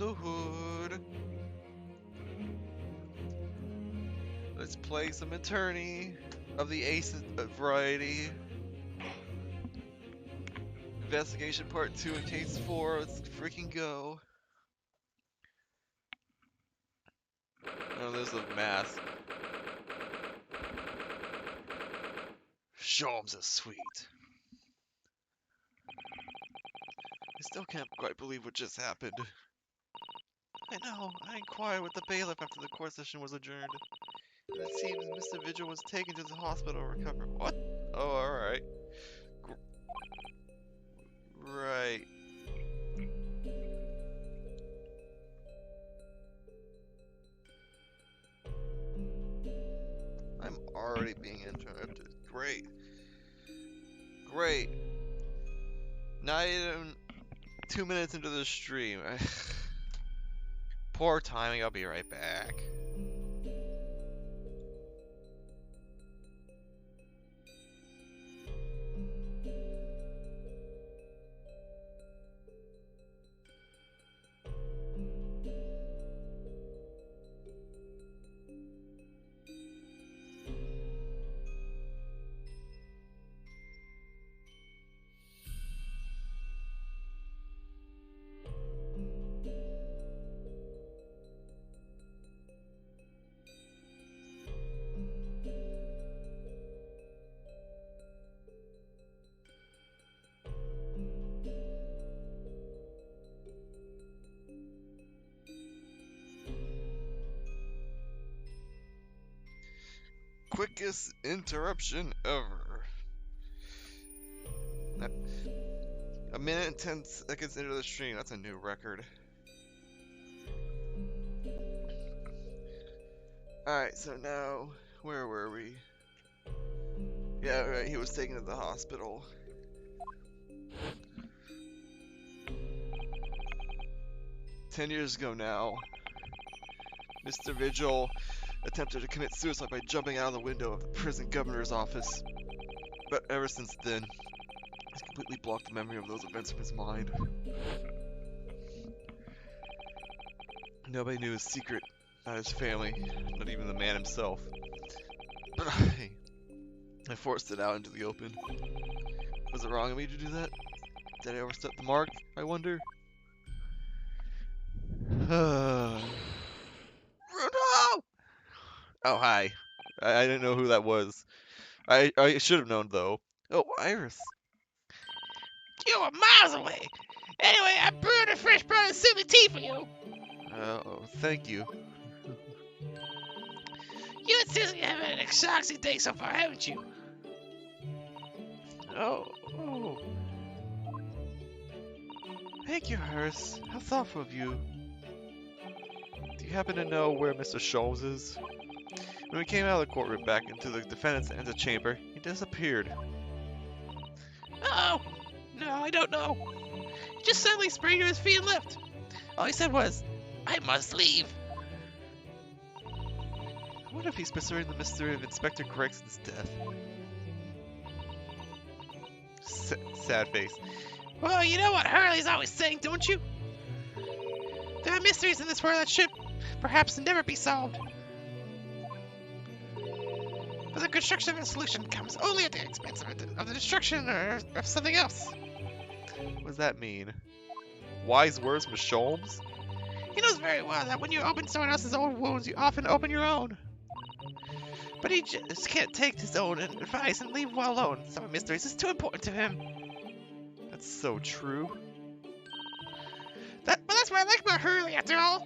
the hood. Let's play some attorney of the ace variety. Investigation part 2 in case 4. Let's freaking go. Oh, there's a mask. Sholmes is sweet. I still can't quite believe what just happened. I know. I inquired with the bailiff after the court session was adjourned. And it seems Mr. Vigil was taken to the hospital to recover. What? Oh, alright. Right. I'm already being interrupted. Great. Great. Not even 2 minutes into the stream. Poor timing, I'll be right back. Quickest interruption ever. A minute and 10 seconds into the stream, that's a new record. Alright, so now, where were we? Yeah, right, he was taken to the hospital. "10 years ago now, Mr. Vigil attempted to commit suicide by jumping out of the window of the prison governor's office. But ever since then, he's completely blocked the memory of those events from his mind. Nobody knew his secret, not his family, not even the man himself. But I forced it out into the open. Was it wrong of me to do that? Did I overstep the mark, I wonder? Bruno! Oh, hi. I didn't know who that was. I should have known, though. Oh, Iris. You were miles away. Anyway, I brewed a fresh brown silly tea for you. Oh, thank you. You and Susie have had an exhausting day so far, haven't you? Oh. Thank you, Iris. How thoughtful of you. Do you happen to know where Mr. Sholmes is? When we came out of the courtroom back into the defendant's antechamber, he disappeared. Oh, no, I don't know. He just suddenly sprang to his feet and left. All he said was, "I must leave." I wonder if he's pursuing the mystery of Inspector Gregson's death. Sad face. Well, you know what Hurley's always saying, don't you? There are mysteries in this world that should perhaps never be solved. But the construction of a solution comes only at the expense of the destruction or of something else. What does that mean? Wise words from Sholmes? He knows very well that when you open someone else's old wounds, you often open your own. But he just can't take his own advice and leave well alone. Some mysteries is too important to him. That's so true. But that's what I like about Hurley, after all.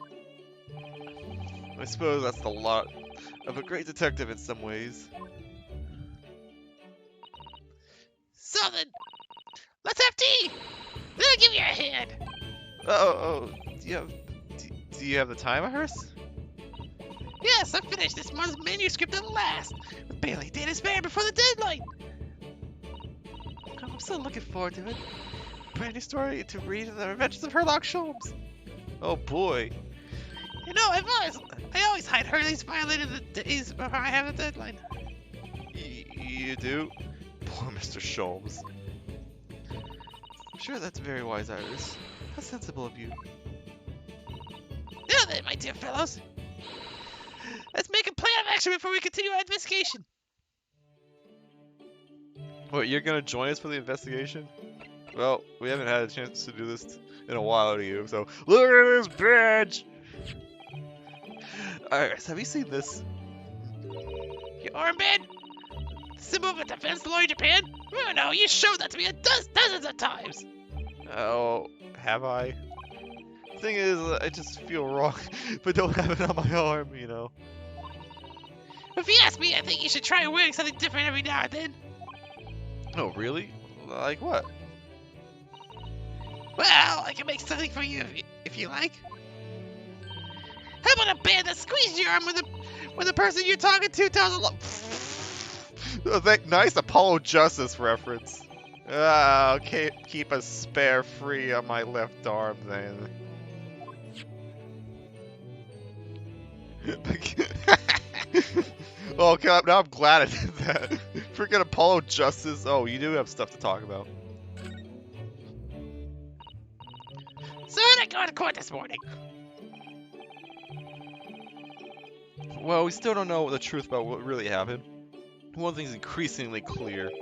I suppose that's the lot of a great detective in some ways. So then, let's have tea. Then I'll give you a hand. Do you have the time, Iris? Yes, I finished this month's manuscript at last, with barely a day to spare before the deadline. I'm still looking forward to it. Brand new story to read in the Adventures of Sherlock Sholmes. Oh boy. You know, I always hide Hurley's violin in the days before I have a deadline. You do? Poor Mr. Sholmes. I'm sure that's very wise, Iris. How sensible of you. Now then, my dear fellows, let's make a plan of action before we continue our investigation. What, you're gonna join us for the investigation? Well, we haven't had a chance to do this in a while to you, so look at this badge! Alright, have you seen this? Your armband? Symbol of a defense law in Japan? Oh no, you showed that to me dozens of times. Oh, have I? Thing is, I just feel wrong, but don't have it on my arm, you know. If you ask me, I think you should try wearing something different every now and then. Oh, really? Like what? Well, I can make something for you if you like. How about a band that squeezes your arm when the person you're talking to tells a Nice Apollo Justice reference. Ah, okay, keep a spare free on my left arm then. Oh god, now I'm glad I did that. Freaking Apollo Justice. Oh, you do have stuff to talk about. So how did I go to court this morning? Well, we still don't know the truth about what really happened. One thing's increasingly clear.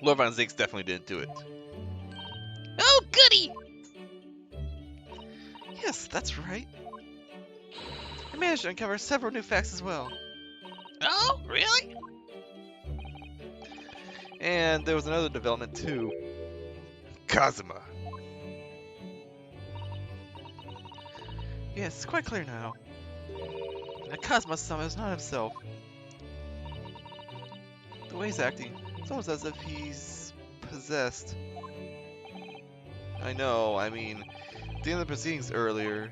Lord Von Zieks definitely didn't do it. Oh, goody! Yes, that's right. I managed to uncover several new facts as well. Oh, really? And there was another development too. Kazuma. Yes, it's quite clear now. That Kazuma-sama is not himself. The way he's acting, it's almost as if he's possessed. I know, I mean, at the end of the proceedings earlier,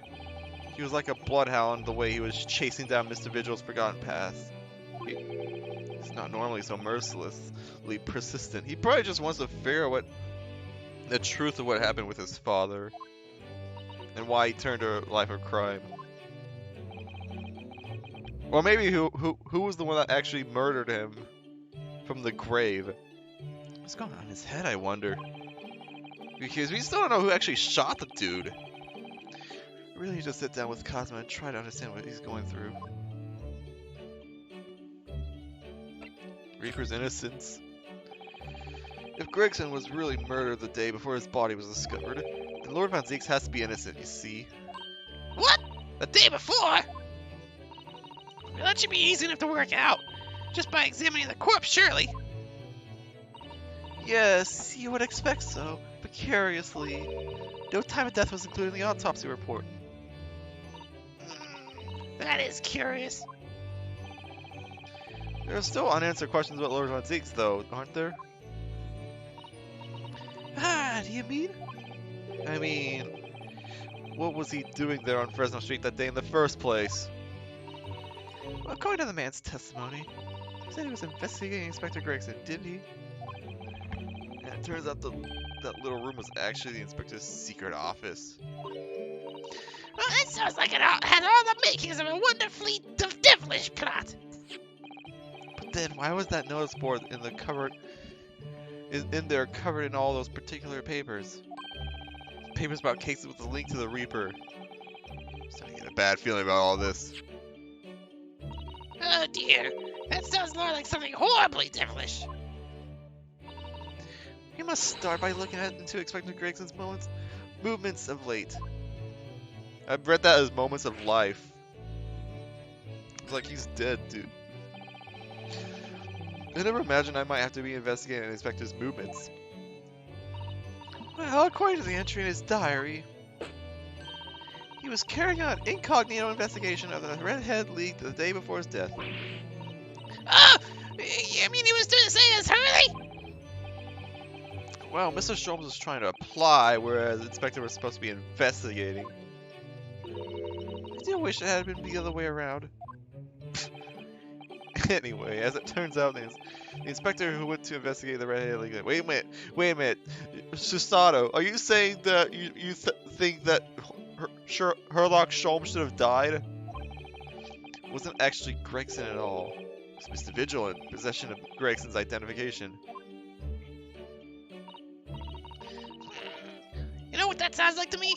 he was like a bloodhound the way he was chasing down Mr. Vigil's forgotten past. He's not normally so mercilessly persistent. He probably just wants to figure out what the truth of what happened with his father and why he turned to a life of crime. Or maybe who was the one that actually murdered him from the grave? What's going on in his head, I wonder? Because we still don't know who actually shot the dude. I really need to sit down with Kazuma and try to understand what he's going through. Reaper's innocence. If Gregson was really murdered the day before his body was discovered, then Lord Von Zieks has to be innocent, you see. What? The day before? Well, that should be easy enough to work out. Just by examining the corpse, surely. Yes, you would expect so, but curiously, no time of death was included in the autopsy report. That is curious. There are still unanswered questions about Lord Von Zieks, though, aren't there? Ah, do you mean? I mean, what was he doing there on Fresno Street that day in the first place? Well, according to the man's testimony, he said he was investigating Inspector Gregson, didn't he? And it turns out that little room was actually the inspector's secret office. Well, that sounds like it had all the makings of a wonderfully devilish plot. But then, why was that notice board in the cupboard? In there, covered in all those particular papers? Papers about cases with a link to the Reaper. I'm starting to get a bad feeling about all this. Oh dear, that sounds more like something horribly devilish. We must start by looking into Inspector Gregson's movements of late. I've read that as moments of life. It's like he's dead, dude. I never imagined I might have to be investigating an inspector's movements. Well, according to the entry in his diary, he was carrying out an incognito investigation of the Redhead League the day before his death. Oh! You mean he was doing the same as Hurley? Well, Mr. Sholmes was trying to apply, whereas the inspector was supposed to be investigating. I do wish it had been the other way around. Anyway, as it turns out, the inspector who went to investigate the Redhead League... Wait a minute. Susato, are you saying that you think that Herlock Sholmes should have died? It wasn't actually Gregson at all. It was Mr. Vigil in possession of Gregson's identification. You know what that sounds like to me?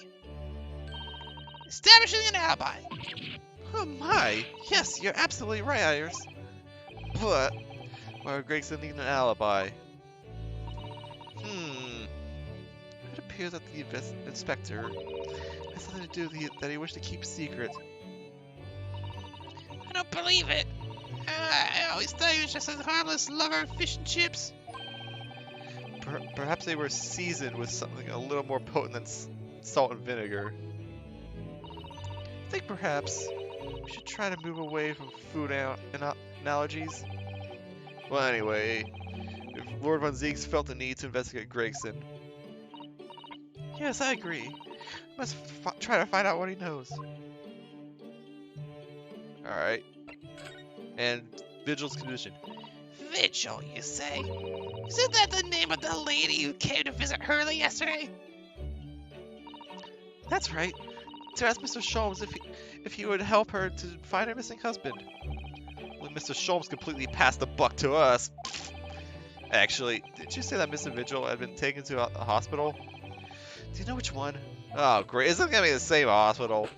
Establishing an alibi. Oh my! Yes, you're absolutely right, Iris. But why would Gregson need an alibi? It appears that the inspector has something to do with that he wished to keep secret. I don't believe it. I always thought he was just a harmless lover of fish and chips. Perhaps they were seasoned with something a little more potent than salt and vinegar. I think perhaps we should try to move away from food analogies. Well, anyway, if Lord Von Zieks felt the need to investigate Gregson. Yes, I agree. Let's try to find out what he knows. Alright. And Vigil's condition. Vigil, you say? Isn't that the name of the lady who came to visit Hurley yesterday? That's right. To ask Mr. Sholmes if he would help her to find her missing husband. Well, Mr. Sholmes completely passed the buck to us. Actually, did you say that Mr. Vigil had been taken to a hospital? Do you know which one? Oh, great. Isn't it going to be the same hospital?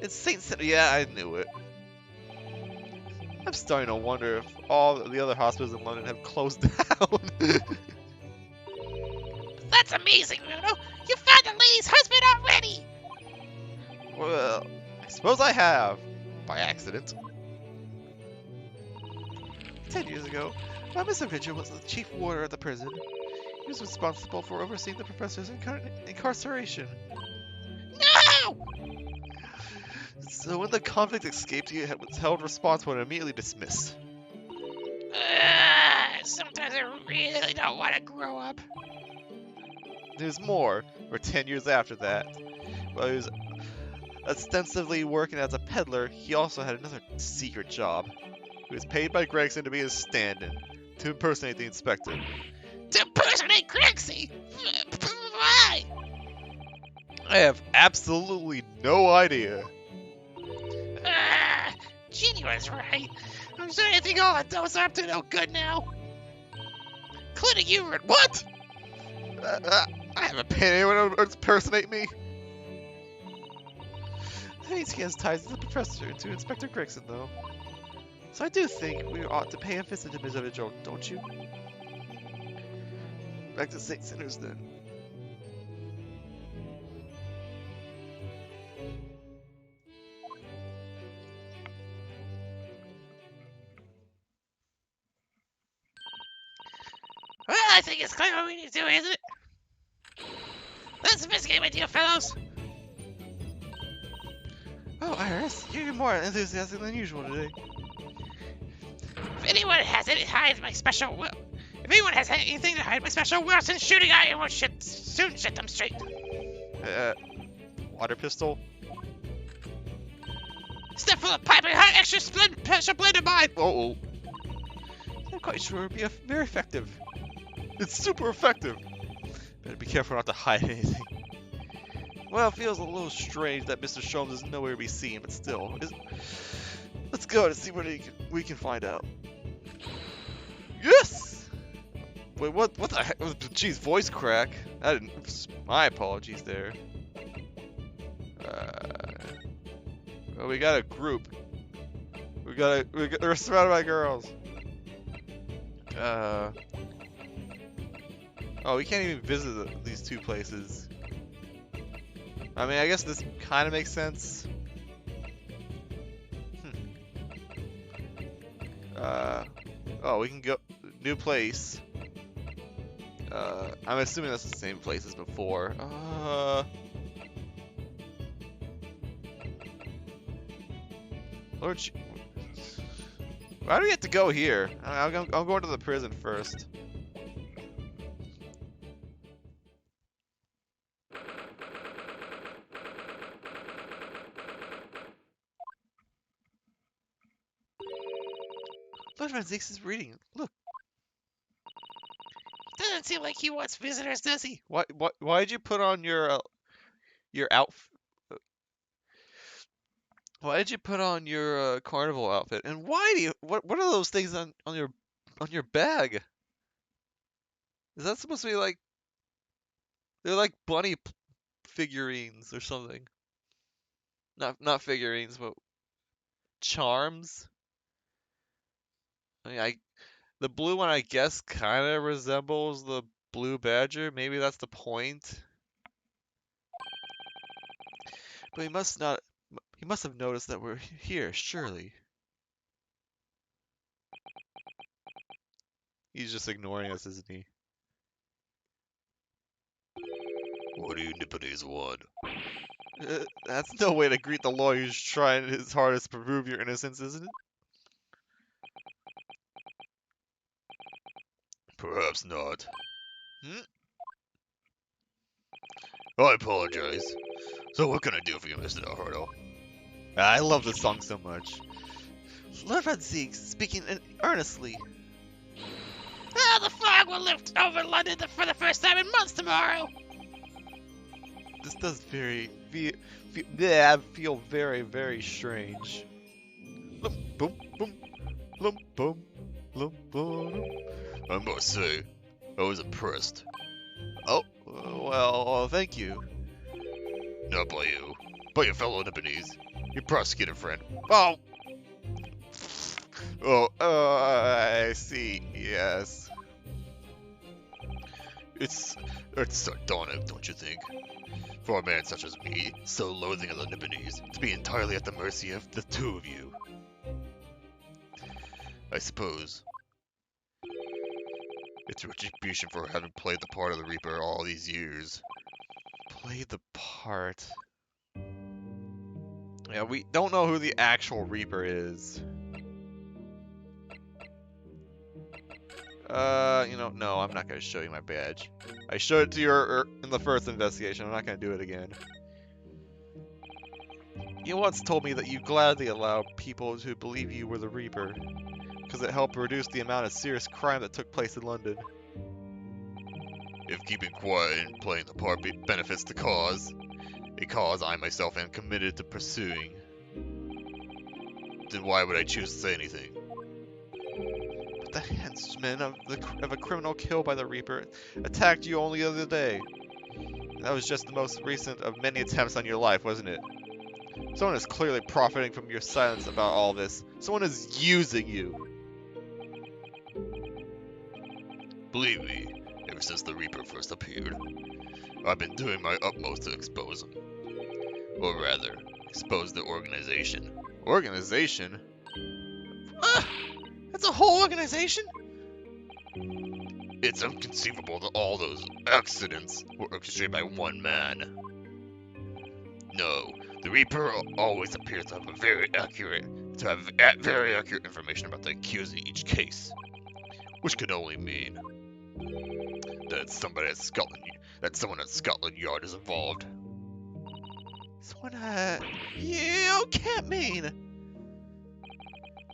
It's St. Yeah, I knew it. I'm starting to wonder if all the other hospitals in London have closed down. That's amazing, Bruno. You found the lady's husband already. Well, I suppose I have. By accident. 10 years ago, while Mr. Vigil was the chief warder at the prison, he was responsible for overseeing the professor's incarceration. No! So when the convict escaped, he was held responsible and immediately dismissed. Sometimes I really don't want to grow up. There's more, or 10 years after that. While he was ostensibly working as a peddler, he also had another secret job. He was paid by Gregson to be his stand-in, to impersonate the inspector. To impersonate Gregson? Why? I have absolutely no idea. Ginny was right. I'm sure I think all of those are up to no good now. Including you, Red. What? I haven't paid anyone to impersonate me. That means he has ties to the professor and to Inspector Gregson, though. So I do think we ought to pay a visit to Mr. Vigil, don't you? Back to St. Sinners, then. Well, I think it's clear what we need to do, isn't it? Let's investigate with you, fellows. Oh, Iris, you're more enthusiastic than usual today. If anyone has anything to hide my special will, then shooting at you will soon set them straight. Water pistol? Step full of piping hot, extra splendid mine. Oh. I'm quite sure it'd be very effective. It's super effective. Better be careful not to hide anything. Well, it feels a little strange that Mr. Sholmes is nowhere to be seen, but still. Let's go to see what we can find out. Yes! Wait, what the heck? Jeez, voice crack. My apologies there. Well, we got a group. We're surrounded by girls. Oh, we can't even visit these two places. I mean, I guess this kind of makes sense. Oh, we can go new place. I'm assuming that's the same place as before. Lord, why do we have to go here? I'm going to the prison first. Lord Van Zieks is reading. Look. Doesn't seem like he wants visitors, does he? Why did you put on your outfit? Why did you put on your carnival outfit? And why do you? What are those things on your bag? Is that supposed to be like? They're like bunny figurines or something. Not figurines, but charms. I mean, the blue one I guess kind of resembles the blue badger. Maybe that's the point. But he must not. He must have noticed that we're here, surely. He's just ignoring us, isn't he? What do you nippities want? That's no way to greet the lawyer who's trying his hardest to prove your innocence, isn't it? Perhaps not. Hmm? I apologize. So what can I do for you, Mr. Alberto? I love this song so much. Lord Rodriguez speaking earnestly. Ah, the fog will lift over London for the first time in months tomorrow. This does feel very, very strange. Boom, boom, boom, boom, boom, boom. I must say, I was impressed. Oh, well, thank you. Not by you, but your fellow Nipponese, your prosecutor friend. Oh, I see. Yes. It's sardonic, don't you think? For a man such as me, so loathing of the Nipponese, to be entirely at the mercy of the two of you. I suppose it's retribution for having played the part of the Reaper all these years. Played the part. Yeah, we don't know who the actual Reaper is. No, I'm not gonna show you my badge. I showed it to you in the first investigation. I'm not gonna do it again. You once told me that you gladly allowed people to believe you were the Reaper, because it helped reduce the amount of serious crime that took place in London. If keeping quiet and playing the part benefits the cause, a cause I myself am committed to pursuing, then why would I choose to say anything? But the henchman of a criminal killed by the Reaper attacked you only the other day. That was just the most recent of many attempts on your life, wasn't it? Someone is clearly profiting from your silence about all this. Someone is using you. Believe me, ever since the Reaper first appeared, I've been doing my utmost to expose him. Or rather, expose the organization. Organization? Ah! That's a whole organization? It's inconceivable that all those accidents were orchestrated by one man. No, the Reaper always appears to have very accurate information about the accused in each case, which could only mean that someone at Scotland Yard is involved. Someone, you can't mean.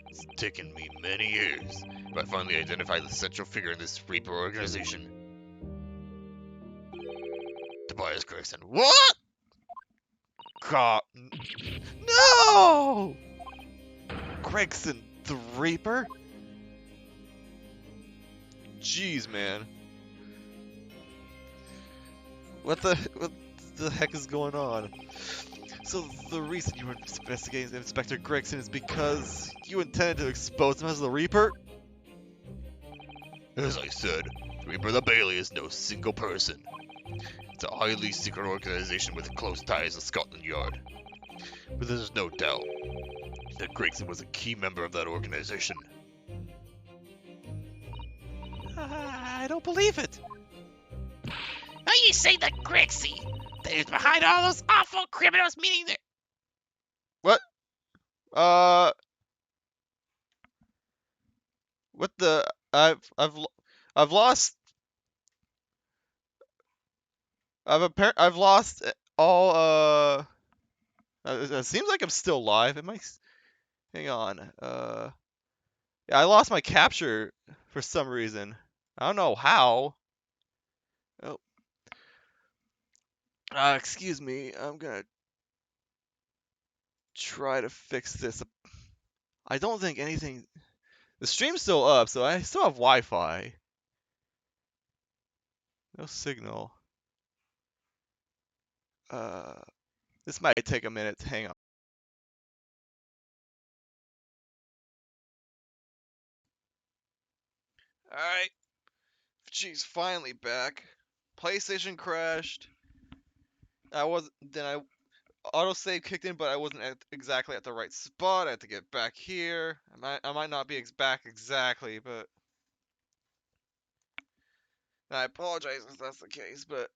It's taken me many years, but I finally identified the central figure in this Reaper organization. Tobias Gregson. What? God. No! Gregson, the Reaper? Jeez, man. What the heck is going on? So the reason you were investigating Inspector Gregson is because you intended to expose him as the Reaper? As I said, Reaper the Bailey is no single person. It's a highly secret organization with close ties to Scotland Yard. But there's no doubt that Gregson was a key member of that organization. I don't believe it. Are you saying that Grixie, that is behind all those awful criminals, meaning that... What? What the? I've lost. I've lost all. It seems like I'm still alive. Hang on. Yeah, I lost my capture for some reason. I don't know how. Oh. Excuse me. I'm gonna try to fix this. I don't think anything. The stream's still up, so I still have Wi-Fi. No signal. This might take a minute. Hang on. Alright. Jeez, finally back. PlayStation crashed. I autosave kicked in, but I wasn't exactly at the right spot. I had to get back here. I might not be back exactly, but I apologize if that's the case, but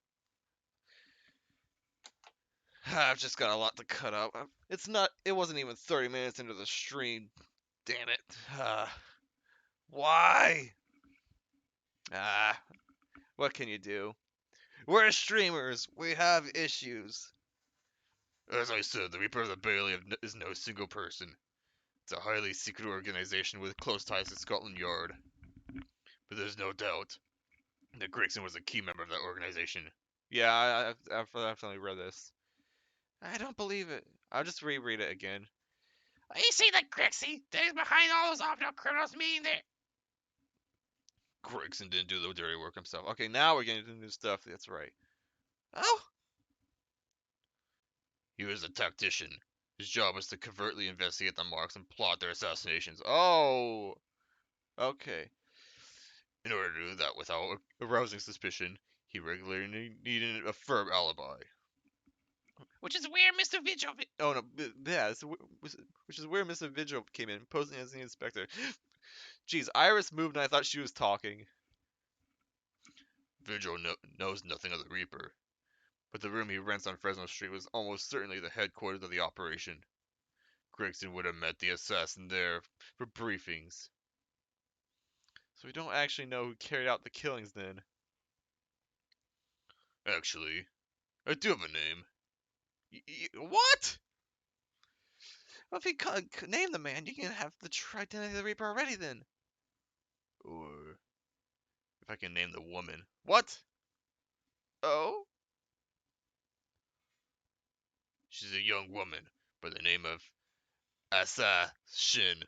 I've just got a lot to cut up. It wasn't even 30 minutes into the stream. Damn it. Why? Ah, what can you do? We're streamers. We have issues. As I said, the Reaper of the Bailey is no single person. It's a highly secret organization with close ties to Scotland Yard. But there's no doubt that Gregson was a key member of that organization. Yeah, I've definitely read this. I don't believe it. I'll just reread it again. You see that Grixie? They're behind all those off-now criminals meaning that. Gregson didn't do the dirty work himself. Okay, now we're getting into new stuff. That's right. Oh, He was a tactician. His job was to covertly investigate the marks and plot their assassinations. oh, okay. In order to do that without arousing suspicion, he regularly needed a firm alibi. Which is where Mr. Vigil. Oh no, yeah, which is where Mr. Vigil came in, posing as the inspector. Jeez, Iris moved and I thought she was talking. Vigil knows nothing of the Reaper, but the room he rents on Fresno Street was almost certainly the headquarters of the operation. Gregson would have met the assassin there for briefings. So we don't actually know who carried out the killings then. Actually, I do have a name. What? Well, if you name the man, you can have the true identity of the Reaper already then. Or if I can name the woman. What? Oh? She's a young woman by the name of Assassin.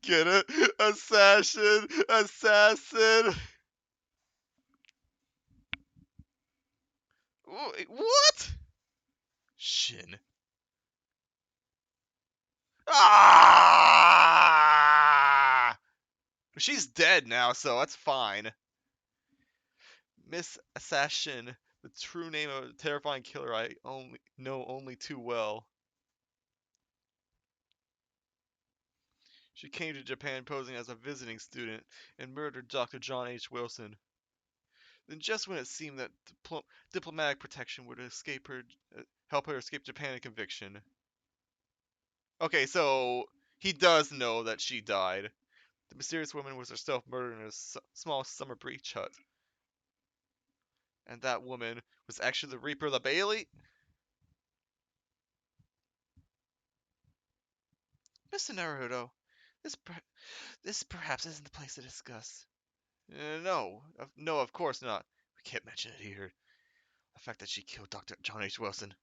Get it? Assassin! Assassin! What? Shin. Ah! She's dead now, so that's fine. Miss Assassin, the true name of a terrifying killer I know only too well. She came to Japan posing as a visiting student and murdered Dr. John H. Wilson. Then just when it seemed that diplomatic protection would help her escape Japan and conviction. Okay, so he does know that she died. The mysterious woman was herself murdered in a small summer beach hut. And that woman was actually the Reaper of the Bailey? Mr. Naruto, this perhaps isn't the place to discuss. No, of course not. We can't mention it here. The fact that she killed Dr. John H. Wilson.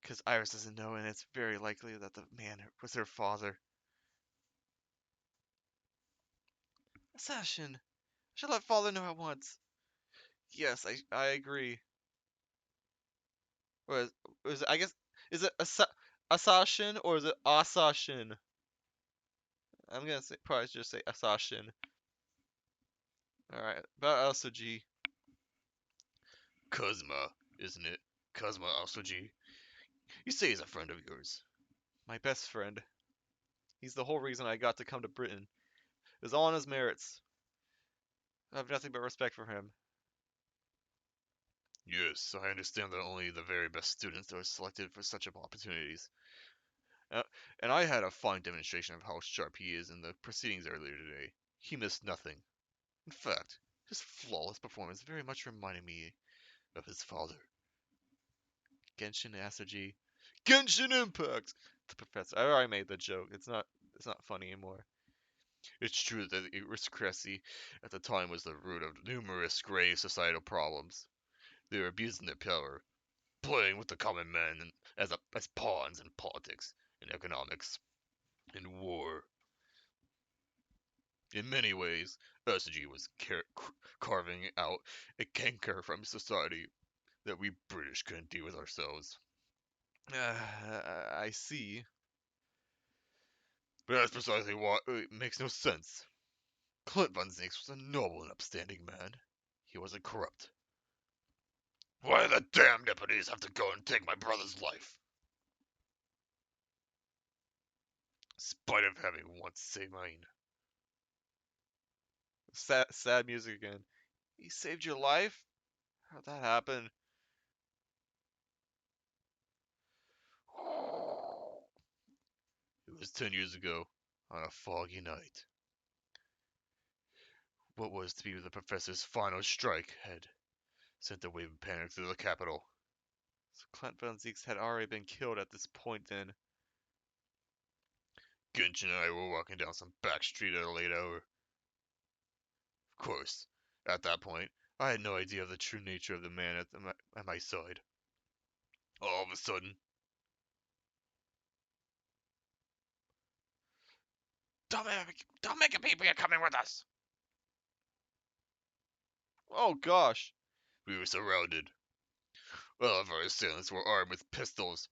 Because Iris doesn't know, and it's very likely that the man was her father. Assassin, I should let father know at once. Yes, I agree. Or is it, I guess, is it assassin or is it assassin? I'm gonna probably just say assassin. Alright, about Asoji. Kuzma, isn't it? Kuzma Asoji. You say he's a friend of yours. My best friend. He's the whole reason I got to come to Britain. It was all on his merits. I have nothing but respect for him. Yes, I understand that only the very best students are selected for such opportunities. And I had a fine demonstration of how sharp he is in the proceedings earlier today. He missed nothing. In fact, his flawless performance very much reminded me of his father. Genshin Asoji. Genshin Impact! The professor. I already made the joke. It's not funny anymore. It's true that the aristocracy at the time was the root of numerous grave societal problems. They were abusing their power, playing with the common man as pawns in politics, in economics, in war. In many ways, Asoji was carving out a canker from society that we British couldn't deal with ourselves. I see. But that's precisely why it makes no sense. Clint Von Zinks was a noble and upstanding man. He wasn't corrupt. Why the damn deputies have to go and take my brother's life? In spite of having once saved mine. Sad music again. He saved your life? How'd that happen? It was 10 years ago, on a foggy night. What was to be the professor's final strike had sent a wave of panic through the capital. So Clint Von Zieks had already been killed at this point then. Genshin and I were walking down some back street at a late hour. Of course, at that point, I had no idea of the true nature of the man at my side. All of a sudden, Don't make a peep, you're coming with us. Oh gosh. we were surrounded. All of our assailants were armed with pistols,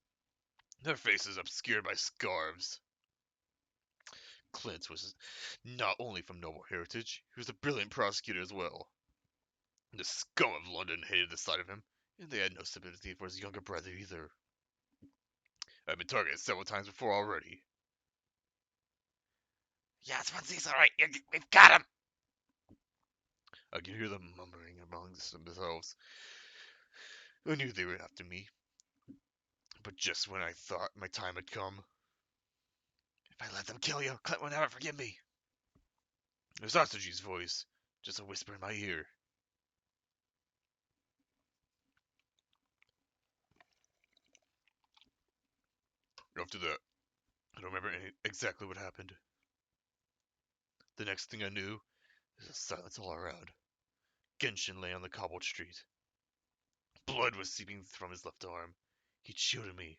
their faces obscured by scarves. Clint was not only from noble heritage, he was a brilliant prosecutor as well. The scum of London hated the sight of him, and they had no sympathy for his younger brother either. I've been targeted several times before already. Yes, Fonzie's alright. We've got him. I could hear them mumbling amongst themselves. I knew they were after me. But just when I thought my time had come, If I let them kill you, Clint will never forgive me. it was Asaji's voice, just a whisper in my ear. After that, I don't remember exactly what happened. The next thing I knew, there was silence all around. Genshin lay on the cobbled street. Blood was seeping from his left arm. He'd shielded me.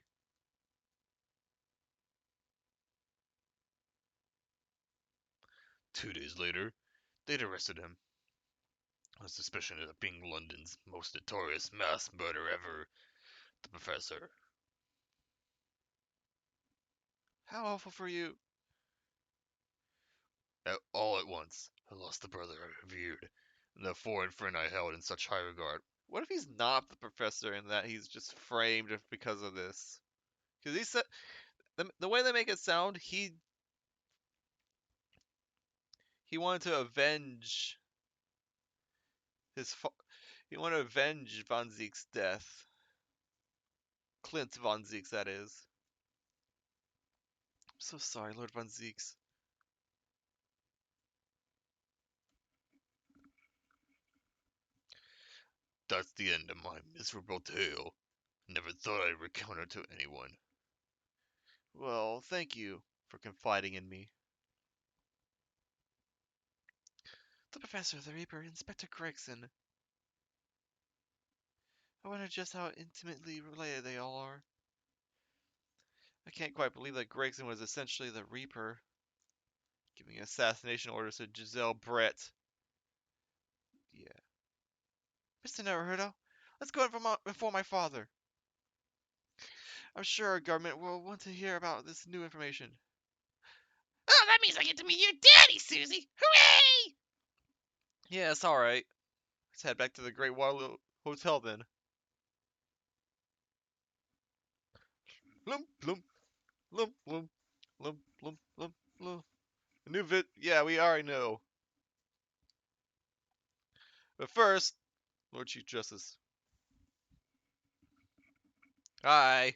Two days later, they'd arrested him on suspicion of being London's most notorious mass murderer ever, the Professor. How awful for you. All at once, I lost the brother I revered, and the foreign friend I held in such high regard. What if he's not the professor and that he's just framed because of this? Because he said the way they make it sound, he wanted to avenge he wanted to avenge Von Ziek's death. Clint Von Zieks, that is. I'm so sorry, Lord Von Zieks. That's the end of my miserable tale. Never thought I'd recount it to anyone. Well, thank you for confiding in me. The Professor, the Reaper, Inspector Gregson. I wonder just how intimately related they all are. I can't quite believe that Gregson was essentially the Reaper, giving assassination orders to Giselle Brett. Yeah. Mr. Naruto, let's go inform my father. I'm sure our government will want to hear about this new information. Oh, that means I get to meet your daddy, Susie. Hooray! Yeah, it's alright. Let's head back to the Great Waterloo Hotel then. Lump, lump, lump, lump, lump, lump, lump, lump. A new yeah, we already know. But first, Lord Chief Justice. Hi.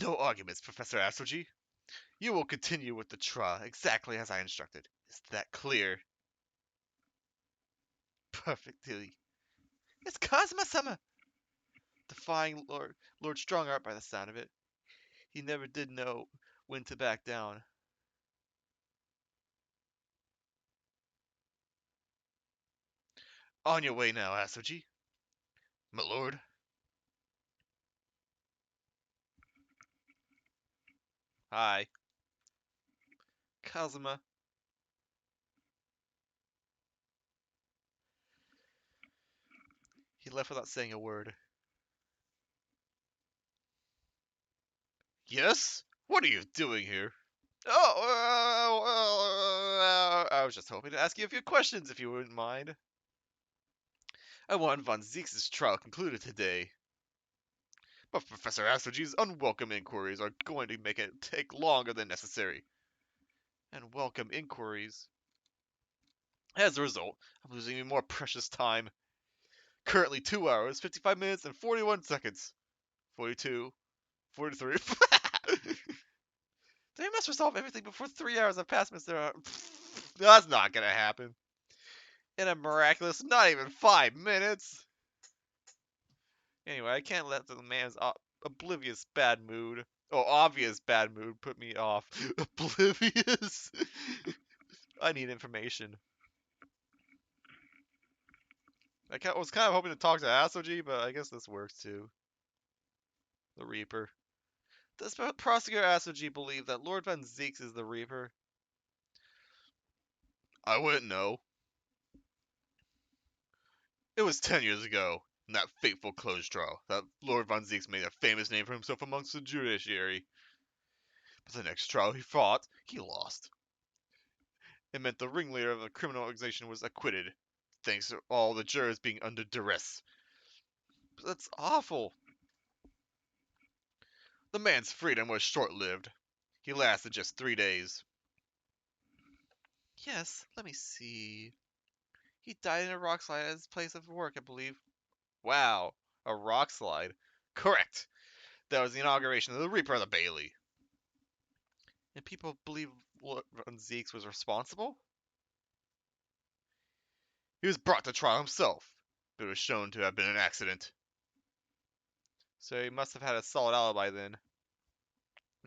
No arguments, Professor Asoji. You will continue with the trial exactly as I instructed. Is that clear? Perfectly. It's Kazuma-sama! Defying Lord Strongarm by the sound of it. He never did know when to back down. On your way now, Asoji. My lord, Hi. Kazuma. He left without saying a word. Yes? What are you doing here? Oh, I was just hoping to ask you a few questions if you wouldn't mind. I want Von Zeke's trial concluded today. But Professor Astrog's unwelcome inquiries are going to make it take longer than necessary. And welcome inquiries. As a result, I'm losing even more precious time. Currently 2 hours, 55 minutes, and 41 seconds. 42, 43. They must resolve everything before 3 hours have passed, Mr. That's not gonna happen. In a miraculous, not even 5 minutes. Anyway, I can't let the man's oblivious bad mood, obvious bad mood, put me off. Oblivious? I need information. I was kind of hoping to talk to Asoji, but I guess this works too. The Reaper. Does Prosecutor Asoji believe that Lord Van Zeeks is the Reaper? I wouldn't know. It was 10 years ago, in that fateful closed trial, that Lord Von Zeeks made a famous name for himself amongst the judiciary. But the next trial he fought, he lost. It meant the ringleader of the criminal organization was acquitted, thanks to all the jurors being under duress. But that's awful. The man's freedom was short-lived. He lasted just 3 days. Yes, let me see. He died in a rock slide at his place of work, I believe. Wow, a rock slide. Correct. That was the inauguration of the Reaper of the Bailey. And people believe Lord Von Zeeks was responsible? He was brought to trial himself, but it was shown to have been an accident. So he must have had a solid alibi then.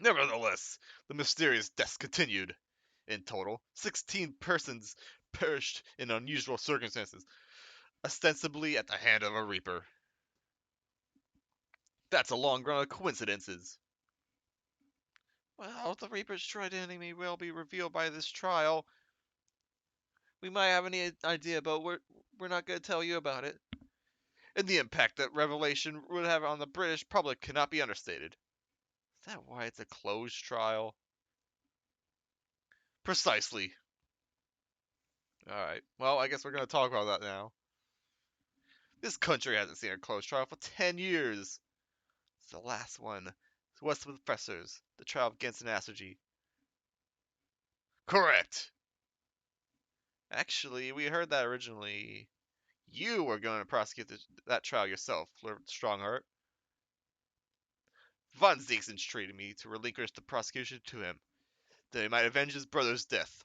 Nevertheless, the mysterious deaths continued. In total, 16 persons perished in unusual circumstances, ostensibly at the hand of a Reaper. That's a long run of coincidences. Well, the Reaper's true identity may well be revealed by this trial. We might have any idea, but we're not going to tell you about it. And the impact that revelation would have on the British public cannot be understated. Is that why it's a closed trial? Precisely. Alright, well, I guess we're going to talk about that now. This country hasn't seen a closed trial for 10 years. It's the last one. It's West with Professors, the trial of Gensen Asoji. Correct. Actually, we heard that originally. You were going to prosecute that trial yourself, Lord Strongheart. Von Zeeks entreated me to relinquish the prosecution to him, that he might avenge his brother's death.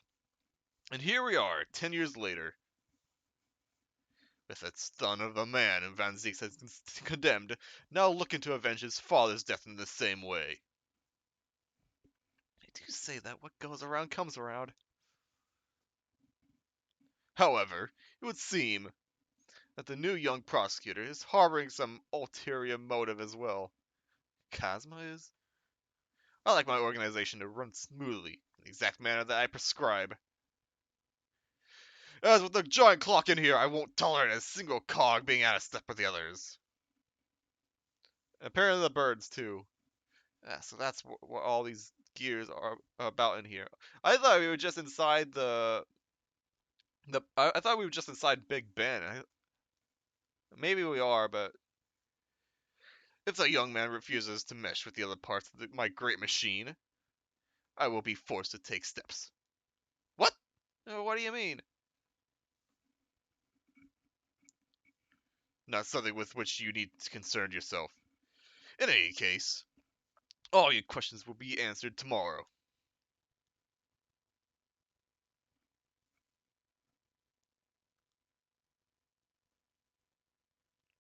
And here we are, 10 years later. With that son of a man whom Van Zeeks has condemned, now looking to avenge his father's death in the same way. I do say that what goes around comes around. However, it would seem that the new young prosecutor is harboring some ulterior motive as well. Kazma is? I like my organization to run smoothly, in the exact manner that I prescribe. As with the giant clock in here, I won't tolerate a single cog being out of step with the others. Apparently the birds, too. So that's what all these gears are about in here. I thought we were just inside I thought we were just inside Big Ben. Maybe we are, but if the young man refuses to mesh with the other parts of my great machine, I will be forced to take steps. What? What do you mean? Not something with which you need to concern yourself. In any case, all your questions will be answered tomorrow.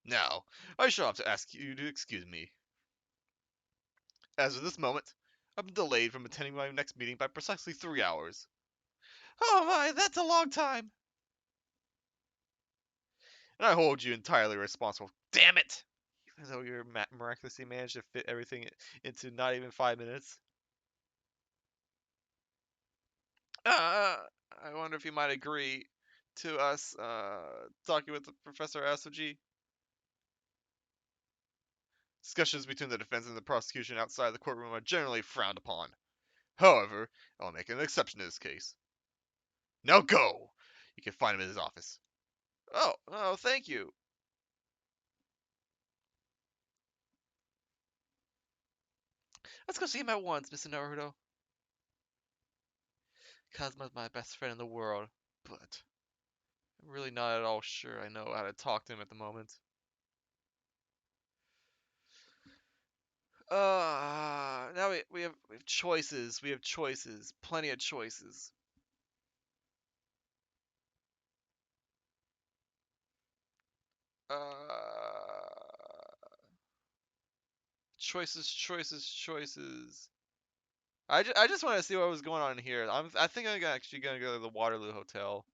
Now, I shall have to ask you to excuse me. As of this moment, I'm delayed from attending my next meeting by precisely 3 hours. Oh my, that's a long time. And I hold you entirely responsible. Damn it! Even though you miraculously managed to fit everything into not even 5 minutes. I wonder if you might agree to us talking with Professor Asoji. Discussions between the defense and the prosecution outside the courtroom are generally frowned upon. However, I'll make an exception in this case. Now go! You can find him in his office. Oh, thank you. Let's go see him at once, Mr. Naruto. Kazuma's my best friend in the world, but I'm really not at all sure I know how to talk to him at the moment. Now we have choices. We have choices. Plenty of choices. Choices. I just want to see what was going on here. I think I'm actually gonna go to the Waterloo Hotel.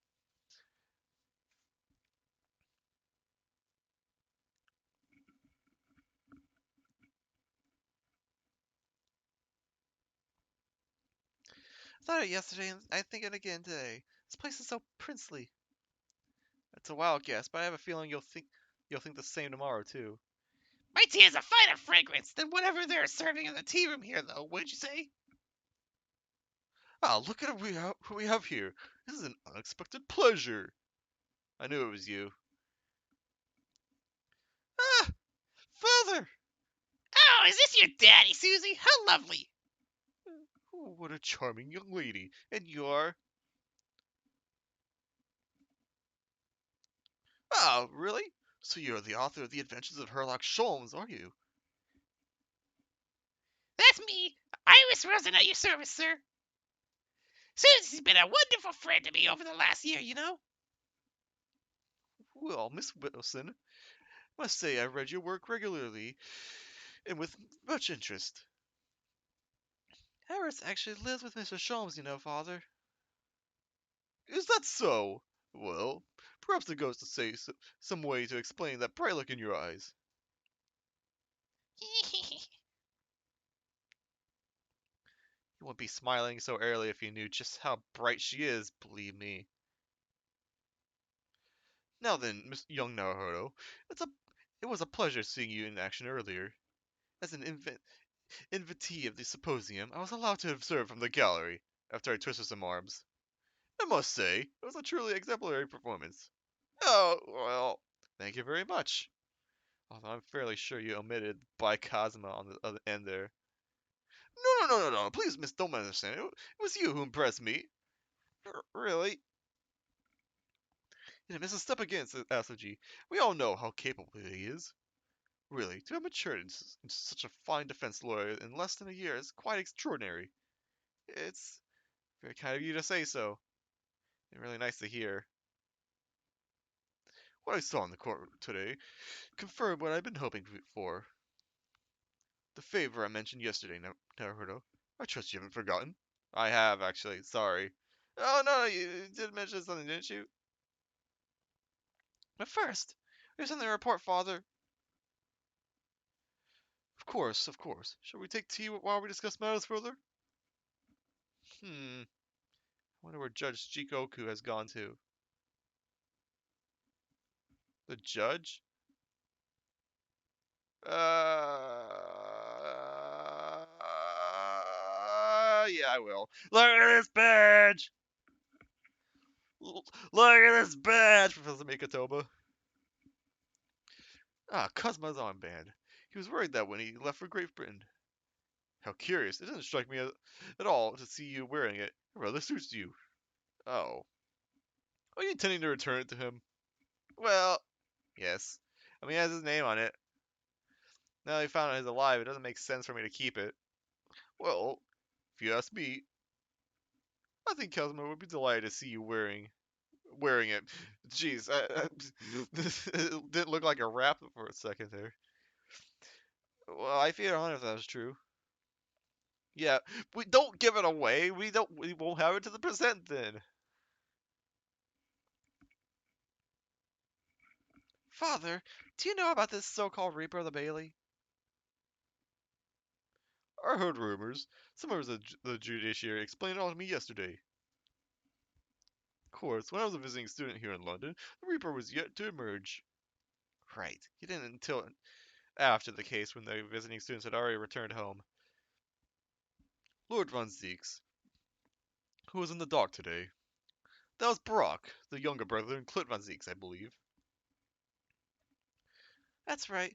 I thought it yesterday, and I think it again today. This place is so princely. It's a wild guess, but I have a feeling you'll think the same tomorrow too. My tea has a finer fragrance than whatever they're serving in the tea room here, though, wouldn't you say? Ah, look at who we have here. This is an unexpected pleasure. I knew it was you. Ah, father! Oh, is this your daddy, Susie? How lovely! Oh, what a charming young lady. And you're... Oh, really? So you're the author of The Adventures of Sherlock Holmes, are you? That's me, Iris Rosen, at your service, sir. Susie's been a wonderful friend to me over the last year, you know. Well, Miss Wilson, I must say I read your work regularly and with much interest. Harris actually lives with Mr. Sholmes, you know, father. Is that so? Well, perhaps it goes to say some way to explain that bright look in your eyes. You wouldn't be smiling so early if you knew just how bright she is, believe me. Now then, Miss Young Naruto, it was a pleasure seeing you in action earlier. As an invitee of the symposium, I was allowed to observe from the gallery, after I twisted some arms. I must say, it was a truly exemplary performance. Oh, well, thank you very much. Although I'm fairly sure you omitted by Cosma on the other end there. No. Please, Miss, don't misunderstand. It was you who impressed me. Really? You miss a step again, said Asoji. We all know how capable he is. Really, to have matured into such a fine defense lawyer in less than a year is quite extraordinary. It's very kind of you to say so. And really nice to hear. What I saw in the court today confirmed what I've been hoping for. The favor I mentioned yesterday, Naruto. I trust you haven't forgotten. I have, actually. Sorry. Oh, no, you did mention something, didn't you? But first, there's something to report, Father. Of course. Shall we take tea while we discuss matters further? I wonder where Judge Jikoku has gone to. The judge? Yeah, I will. Look at this badge! Look at this badge, Professor Mikotoba. Ah, Cosmo's armband. He was worried that when he left for Great Britain. How curious. It doesn't strike me at all to see you wearing it. It rather suits you. Oh. Are you intending to return it to him? Well, yes. I mean, it has his name on it. Now that I found out he's alive, it doesn't make sense for me to keep it. Well, if you ask me, I think Cosmo would be delighted to see you wearing it. Jeez, it didn't look like a rap for a second there. Well, I feel honored if that was true. Yeah, we don't give it away. We won't have it to the present then. Father, do you know about this so-called Reaper of the Bailey? I heard rumors. Some members of the judiciary explained it all to me yesterday. Of course, when I was a visiting student here in London, the Reaper was yet to emerge. Right. He didn't after the case when the visiting students had already returned home. Lord von Zeeks, who was in the dock today. That was Brock, the younger brother, and Clint von Zeeks, I believe. That's right,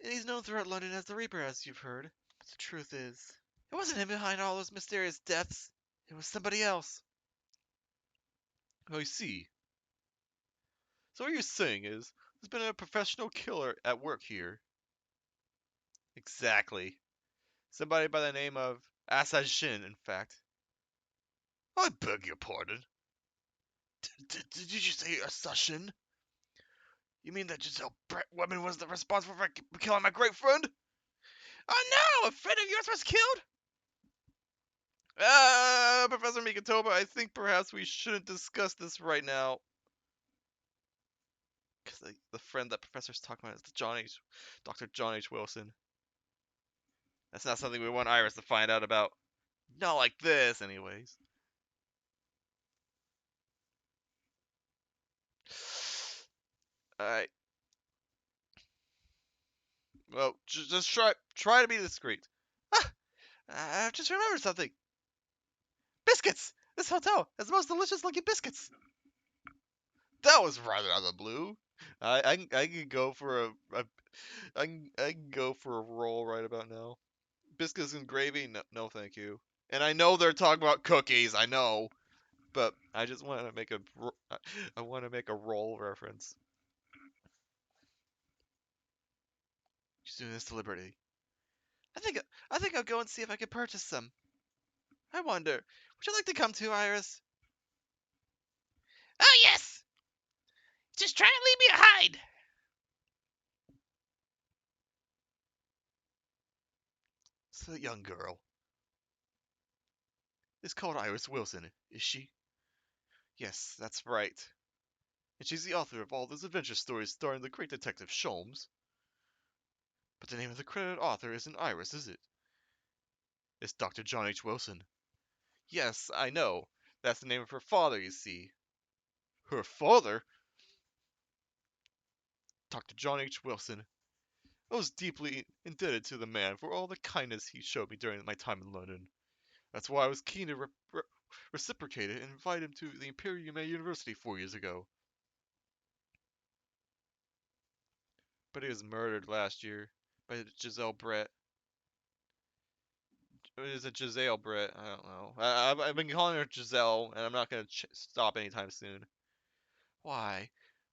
and he's known throughout London as the Reaper, as you've heard. But the truth is, it wasn't him behind all those mysterious deaths. It was somebody else. I see. So what you're saying is, there's been a professional killer at work here. Exactly. Somebody by the name of Asajin, in fact. I beg your pardon. Did you say Asajin? You mean that Giselle Brett woman was the responsible for killing my great friend? Oh no! A friend of yours was killed? Professor Mikatoba, I think perhaps we shouldn't discuss this right now. Because the friend that Professor's talking about is Dr. John H. Wilson. That's not something we want Iris to find out about. Not like this, anyways. Alright. Well, just try to be discreet. Ah! I've just remembered something. Biscuits! This hotel has the most delicious looking biscuits. That was rather out of the blue. I can go for I can go for a roll right about now. Biscuits and gravy? No, thank you. And I know they're talking about cookies. I know, but I just want to make I want to make a roll reference. She's doing this deliberately. I think I think I'll go and see if I can purchase some. I wonder, would you like to come too, Iris? Oh yes! Just try and leave me behind! So the young girl is called Iris Wilson, is she? Yes, that's right. And she's the author of all those adventure stories starring the great detective Sholmes. But the name of the credited author isn't Iris, is it? It's Dr. John H. Wilson. Yes, I know. That's the name of her father, you see. Her father? Dr. John H. Wilson. I was deeply indebted to the man for all the kindness he showed me during my time in London. That's why I was keen to reciprocate it and invite him to the Imperial University 4 years ago. But he was murdered last year by Giselle Brett. Is it Giselle Brett? I don't know. I've been calling her Giselle, and I'm not going to stop anytime soon. Why?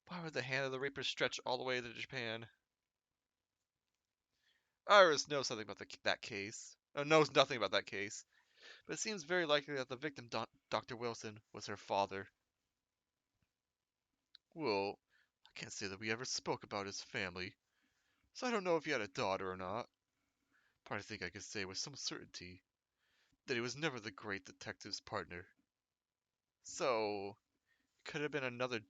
Why would the hand of the Reaper stretch all the way to Japan? Iris knows something about that case. Knows nothing about that case. But it seems very likely that the victim, Dr. Wilson, was her father. Well, I can't say that we ever spoke about his family, so I don't know if he had a daughter or not. But I think I could say with some certainty that he was never the great detective's partner. So, could have been another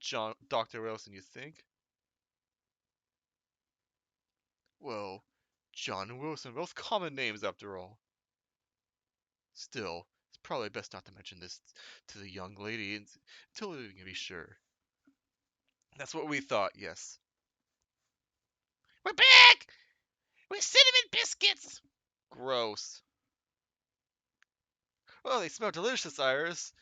Dr. Wilson, you think? Well, John and Wilson are both common names after all. Still, it's probably best not to mention this to the young lady until we can be sure. That's what we thought, yes. We're back! With cinnamon biscuits! Gross. Oh, they smell delicious, Iris.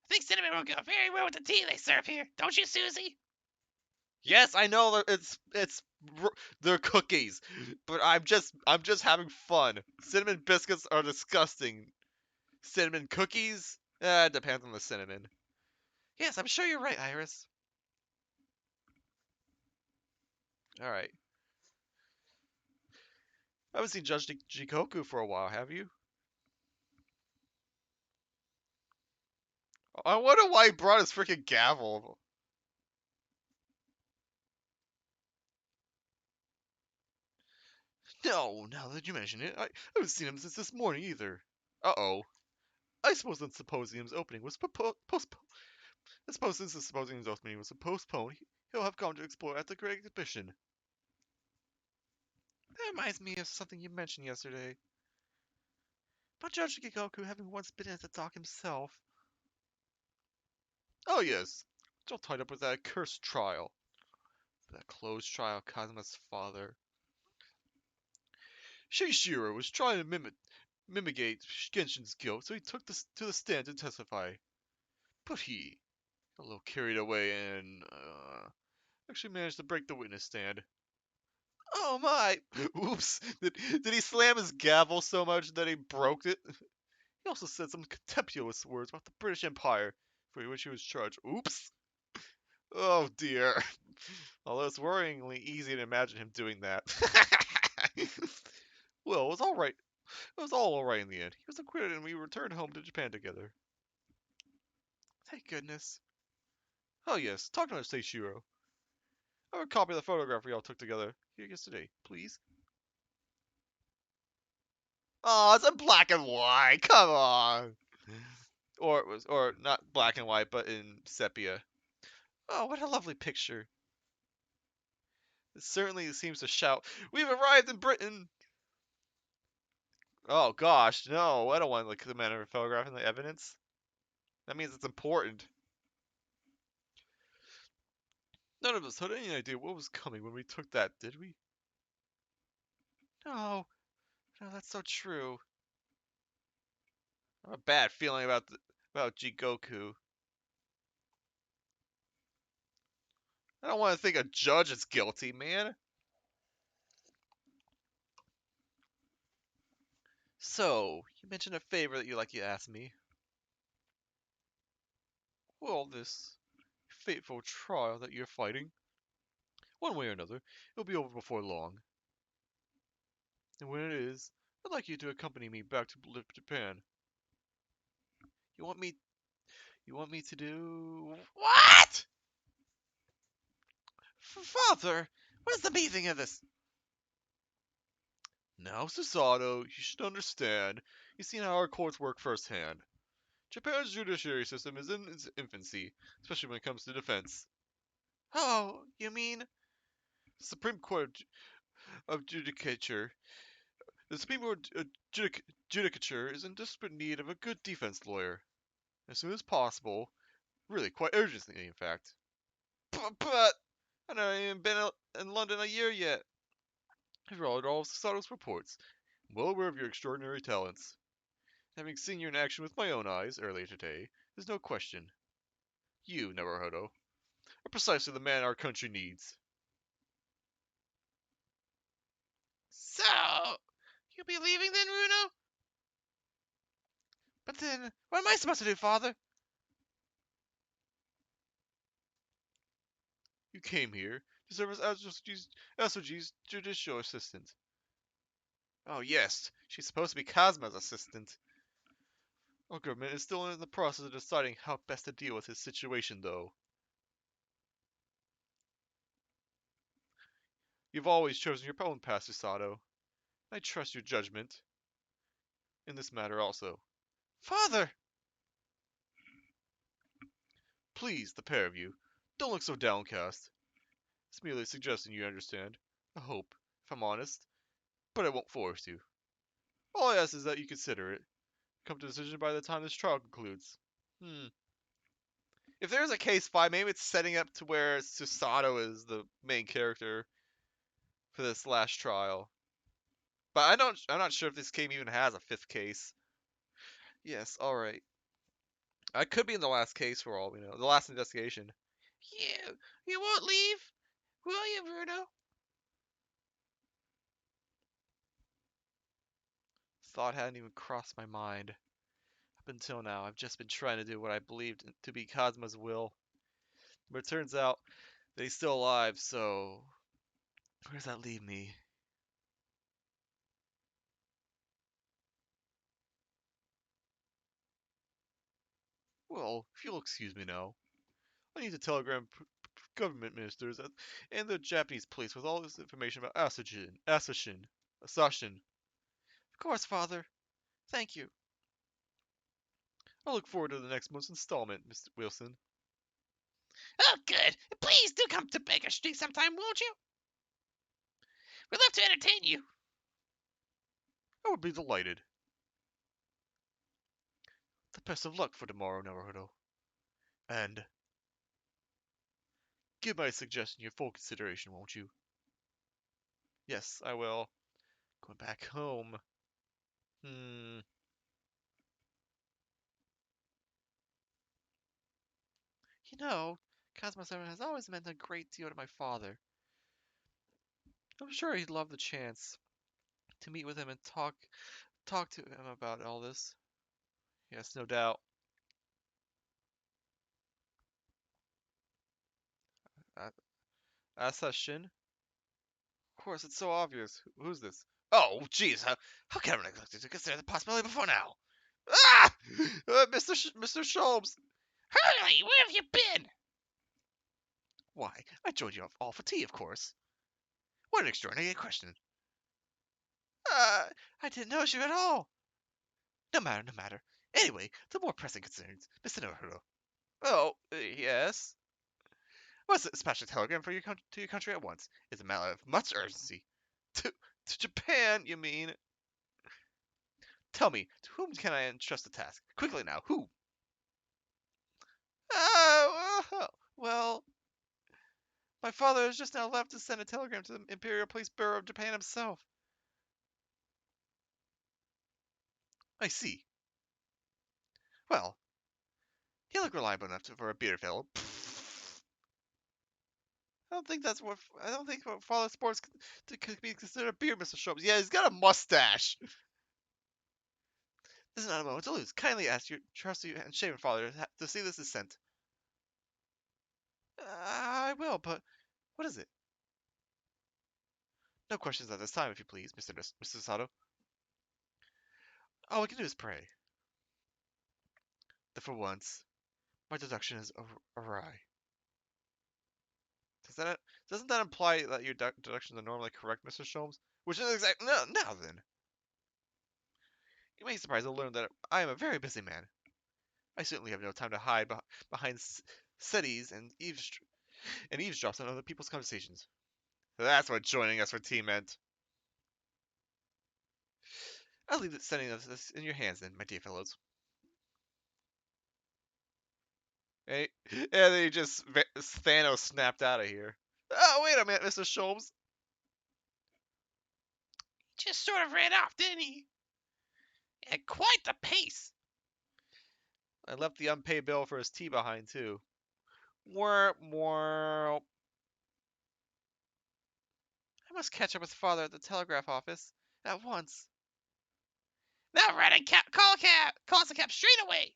I think cinnamon will go very well with the tea they serve here, don't you, Susie? Yes, I know they're cookies, but I'm just having fun. Cinnamon biscuits are disgusting. Cinnamon cookies? It depends on the cinnamon. Yes, I'm sure you're right, Iris. Alright. I haven't seen Judge Jikoku for a while, have you? I wonder why he brought his freaking gavel. No, now that you mention it, I haven't seen him since this morning either. Uh-oh. I suppose the symposium's opening was postponed. I suppose since the symposium's opening was postponed, he'll have gone to explore at the great exhibition. That reminds me of something you mentioned yesterday. About Judge Gigoku having once been at the dock himself. Oh yes, it's all tied up with that cursed trial. That closed trial, Kazuma's father. Seishiro was trying to mimicate Genshin's guilt, so he took to the stand to testify. But he got a little carried away and actually managed to break the witness stand. Oh my! Oops! Did he slam his gavel so much that he broke it? He also said some contemptuous words about the British Empire, for which he was charged. Oops! Oh dear. Although it's worryingly easy to imagine him doing that. Well, it was all right. It was all right in the end. He was acquitted and we returned home to Japan together. Thank goodness. Oh yes, talk to us, Seishiro. I have a copy of the photograph we all took together here yesterday, please. Oh, it's in black and white. Come on. Or not black and white, but in sepia. Oh, what a lovely picture. It certainly seems to shout, "We've arrived in Britain!" Oh gosh, no, I don't want like the man of photographing the evidence. That means it's important. None of us had any idea what was coming when we took that, did we? No, no, that's so true. I have a bad feeling about Jigoku. I don't want to think a judge is guilty, man. So, you mentioned a favor that you'd like to ask me. Well, this fateful trial that you're fighting, one way or another, it'll be over before long. And when it is, I'd like you to accompany me back to Japan. You want me You want me to do what? Father, what is the meaning of this? Now, Susato, you should understand. You've seen how our courts work firsthand. Japan's judiciary system is in its infancy, especially when it comes to defense. Oh, you mean the Supreme Court of Judicature? The Supreme Court of Judicature is in desperate need of a good defense lawyer. As soon as possible, really quite urgently, in fact. But I haven't even been in London a year yet. I've read all of Sasato's reports. I'm well aware of your extraordinary talents. Having seen you in action with my own eyes earlier today, there's no question. You, Naruhodo, are precisely the man our country needs. So, you'll be leaving then, Runo? But then, what am I supposed to do, Father? You came here to serve as SOG's judicial assistant. Oh yes, she's supposed to be Kazma's assistant. Our government is still in the process of deciding how best to deal with his situation, though. You've always chosen your own path, Susato. I trust your judgment in this matter also. Father! Please, the pair of you, don't look so downcast. It's merely suggesting you understand. I hope, if I'm honest, but I won't force you. All I ask is that you consider it. Come to a decision by the time this trial concludes. If there's a case 5, maybe it's setting up to where Susato is the main character for this last trial. But I'm not sure if this game even has a 5th case. Yes, alright. I could be in the last case for all we know. The last investigation. You won't leave? Will you, Bruno? Thought hadn't even crossed my mind. Up until now, I've just been trying to do what I believed to be Cosmo's will. But it turns out that he's still alive, so where does that leave me? Well, if you'll excuse me now, I need to telegram government ministers and the Japanese police with all this information about assassin. Of course, Father. Thank you. I look forward to the next month's installment, Mr. Wilson. Oh, good. Please do come to Baker Street sometime, won't you? We'd love to entertain you. I would be delighted. The best of luck for tomorrow, Naruto. And Give my suggestion your full consideration, won't you? Yes, I will. Going back home. You know, Cosmo 7 has always meant a great deal to my father. I'm sure he'd love the chance to meet with him and talk to him about all this. Yes, no doubt. Uh, Assassin? Of course, it's so obvious. Who's this? Oh, jeez, how can I neglect to consider the possibility before now? Ah! Mr. Sholmes! Hurley, where have you been? Why, I joined you all for tea, of course. What an extraordinary question. I didn't notice you at all. No matter, no matter. Anyway, the more pressing concerns, Mr. Naruto. Oh, yes? Must dispatch a telegram for to your country at once. It's a matter of much urgency. To Japan, you mean? Tell me, to whom can I entrust the task? Quickly now, who? Well, my father has just now left to send a telegram to the Imperial Police Bureau of Japan himself. I see. Well, he looked reliable enough for a bearded fellow. I don't think what father sports could be considered a beard, Mr. Shrubs. Yeah, he's got a mustache. This is not a moment to lose. Kindly ask your trusty and shaven father to see this is sent. I will, but what is it? No questions at this time, if you please, Mr. Sato. All we can do is pray that for once, my deduction is awry. Doesn't that imply that your deductions are normally correct, Mr. Sholmes? Which is exactly no. Now then, you may be surprised to learn that I am a very busy man. I certainly have no time to hide behind cities and eavesdrops on other people's conversations. That's what joining us for tea meant. I'll leave sending this in your hands then, my dear fellows. And then he just Thanos snapped out of here. Oh, wait a minute, Mr. Sholmes. Just sort of ran off, didn't he? At quite the pace. I left the unpaid bill for his tea behind, too. Warp, warp. I must catch up with father at the telegraph office at once. Now run and call a cab. Call the cab straight away.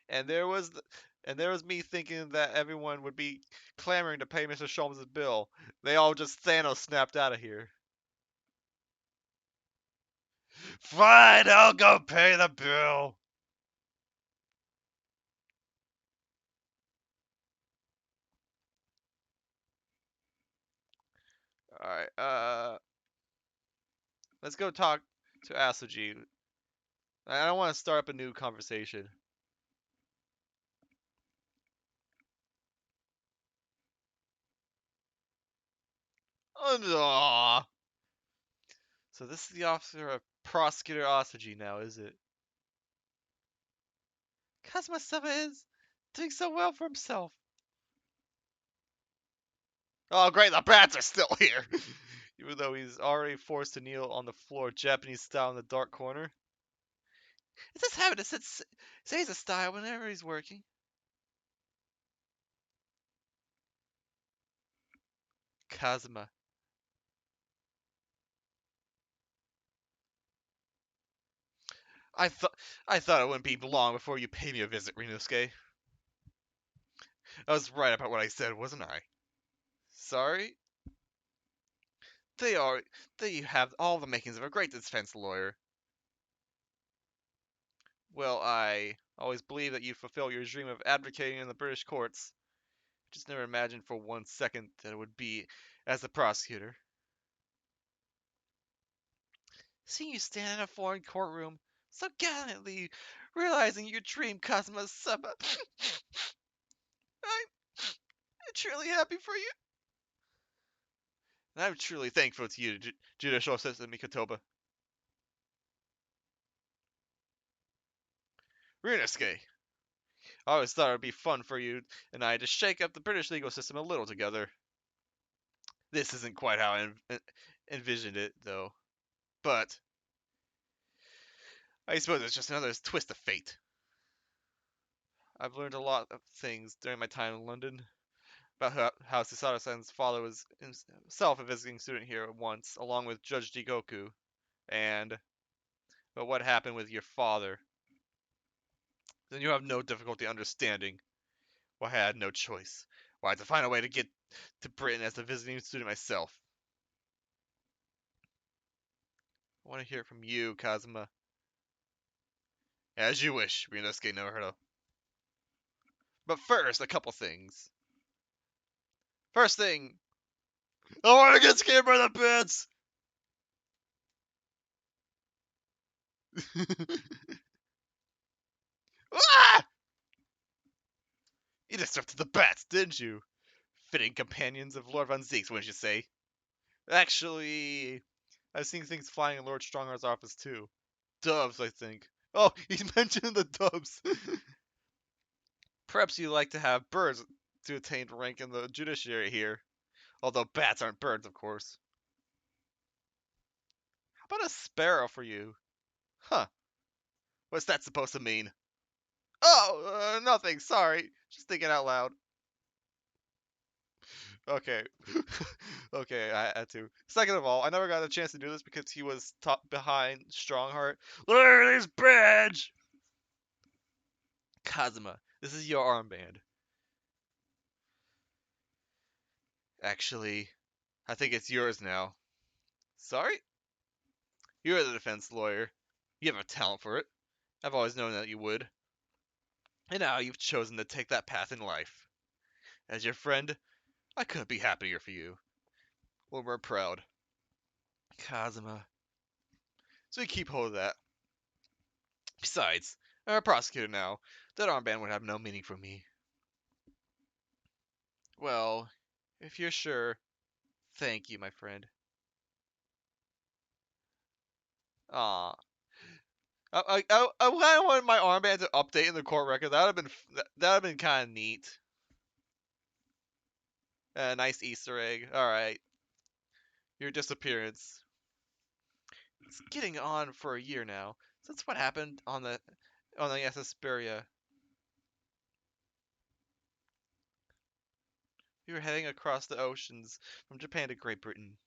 And there was me thinking that everyone would be clamoring to pay Mr. Sholmes' bill. They all just Thanos snapped out of here. Fine, I'll go pay the bill. Alright, let's go talk to Asuji. I don't want to start up a new conversation. Oh, no. So this is the officer of Prosecutor Asuji now, is it? Kazuma-sama is doing so well for himself. Oh, great, the bats are still here. Even though he's already forced to kneel on the floor, Japanese style in the dark corner. It's just habit to say he's a style whenever he's working. Kazuma. I thought it wouldn't be long before you paid me a visit, Rinosuke. I was right about what I said, wasn't I? Sorry? They have all the makings of a great defense lawyer. Well, I always believed that you'd fulfill your dream of advocating in the British courts. Just never imagined for 1 second that it would be as a prosecutor. Seeing you stand in a foreign courtroom, so gallantly realizing your dream, Kazuma-sama. I'm truly happy for you. And I'm truly thankful to you, Judicial Assistant Mikotoba. Ryunosuke, I always thought it would be fun for you and I to shake up the British legal system a little together. This isn't quite how I envisioned it, though. But I suppose it's just another twist of fate. I've learned a lot of things during my time in London about how Susato-san's father was himself a visiting student here once, along with Judge Jigoku, and about what happened with your father. Then you have no difficulty understanding why I had no choice. Why I had to find a way to get to Britain as a visiting student myself. I want to hear it from you, Kazuma. As you wish, Ryunosuke Naruto. But first, a couple things. First thing, I want to get scared by the bats! Ah! You disrupted the bats, didn't you? Fitting companions of Lord Von Zeke's, wouldn't you say? Actually, I've seen things flying in Lord Strongar's office too. Doves, I think. Oh, he mentioned the doves. Perhaps you like to have birds to attain rank in the judiciary here. Although bats aren't birds, of course. How about a sparrow for you? Huh. What's that supposed to mean? Oh, nothing. Sorry. Just thinking out loud. Okay. Okay, I had to. Second of all, I never got a chance to do this because he was behind Strongheart. Look at this badge! Kazuma, this is your armband. Actually, I think it's yours now. Sorry? You're the defense lawyer. You have a talent for it. I've always known that you would. And now you've chosen to take that path in life. As your friend, I couldn't be happier for you. Well, we're proud. Kazuma. So you keep hold of that. Besides, I'm a prosecutor now. That armband would have no meaning for me. Well, if you're sure, thank you, my friend. Aw. I kind of wanted my armband to update in the court record. That would have been kind of neat. Nice Easter egg. All right. Your disappearance. It's getting on for a year now. So that's what happened on the SS Beria. We were heading across the oceans from Japan to Great Britain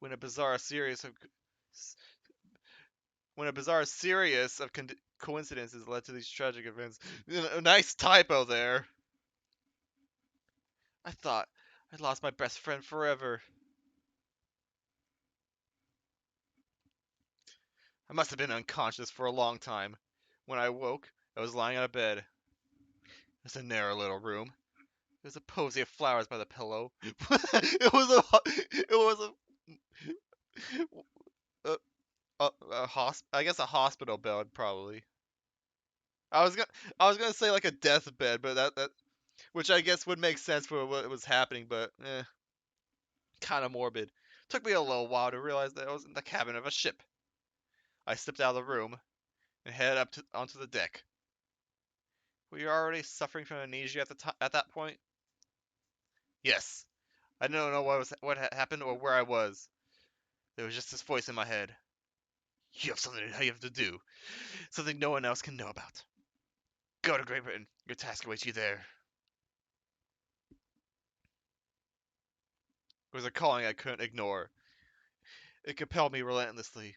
when a bizarre series of coincidences led to these tragic events. A nice typo there. I thought I'd lost my best friend forever. I must have been unconscious for a long time. When I woke, I was lying on a bed. It was a narrow little room. There was a posy of flowers by the pillow. It was I guess a hospital bed probably. I was gonna say like a deathbed, but that which I guess would make sense for what was happening, but kind of morbid. Took me a little while to realize that I was in the cabin of a ship. I stepped out of the room and headed onto the deck. Were you already suffering from amnesia at that point? Yes. I don't know what had happened or where I was. There was just this voice in my head. You have something you have to do. Something no one else can know about. Go to Great Britain. Your task awaits you there. It was a calling I couldn't ignore. It compelled me relentlessly.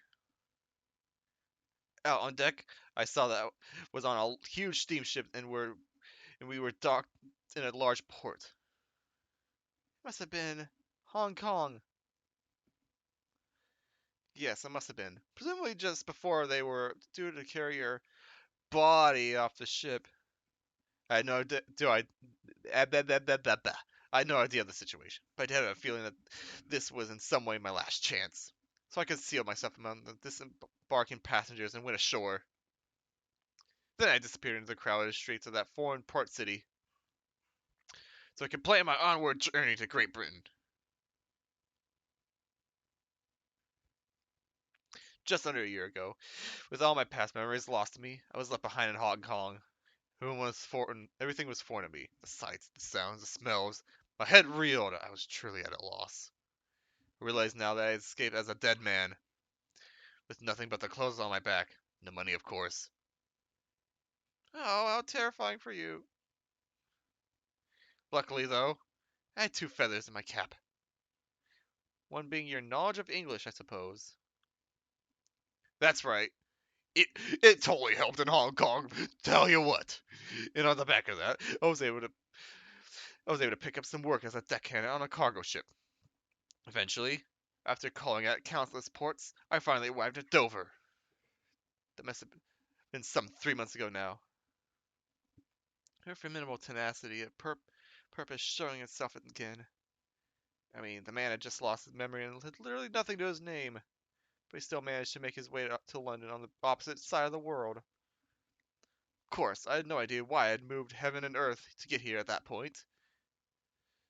Out on deck, I saw that I was on a huge steamship and we were docked in a large port. It must have been Hong Kong. Yes, it must have been. Presumably just before they were due to carry your body off the ship. I had no idea. I had no idea of the situation, but I had a feeling that this was in some way my last chance. So I concealed myself among the disembarking passengers and went ashore. Then I disappeared into the crowded streets of that foreign port city, so I could plan my onward journey to Great Britain. just under a year ago. With all my past memories lost to me, I was left behind in Hong Kong. Everything was foreign to me. The sights, the sounds, the smells. My head reeled. I was truly at a loss. I realize now that I had escaped as a dead man, with nothing but the clothes on my back. No money, of course. Oh, how terrifying for you. Luckily, though, I had 2 feathers in my cap. One being your knowledge of English, I suppose. That's right. It it totally helped in Hong Kong. Tell you what. And on the back of that, I was able to pick up some work as a deckhand on a cargo ship. Eventually, after calling at countless ports, I finally arrived at Dover. That must have been some 3 months ago now. Her formidable tenacity of purpose showing itself again. I mean, the man had just lost his memory and had literally nothing to his name, but he still managed to make his way up to London on the opposite side of the world. Of course, I had no idea why I had moved heaven and earth to get here at that point.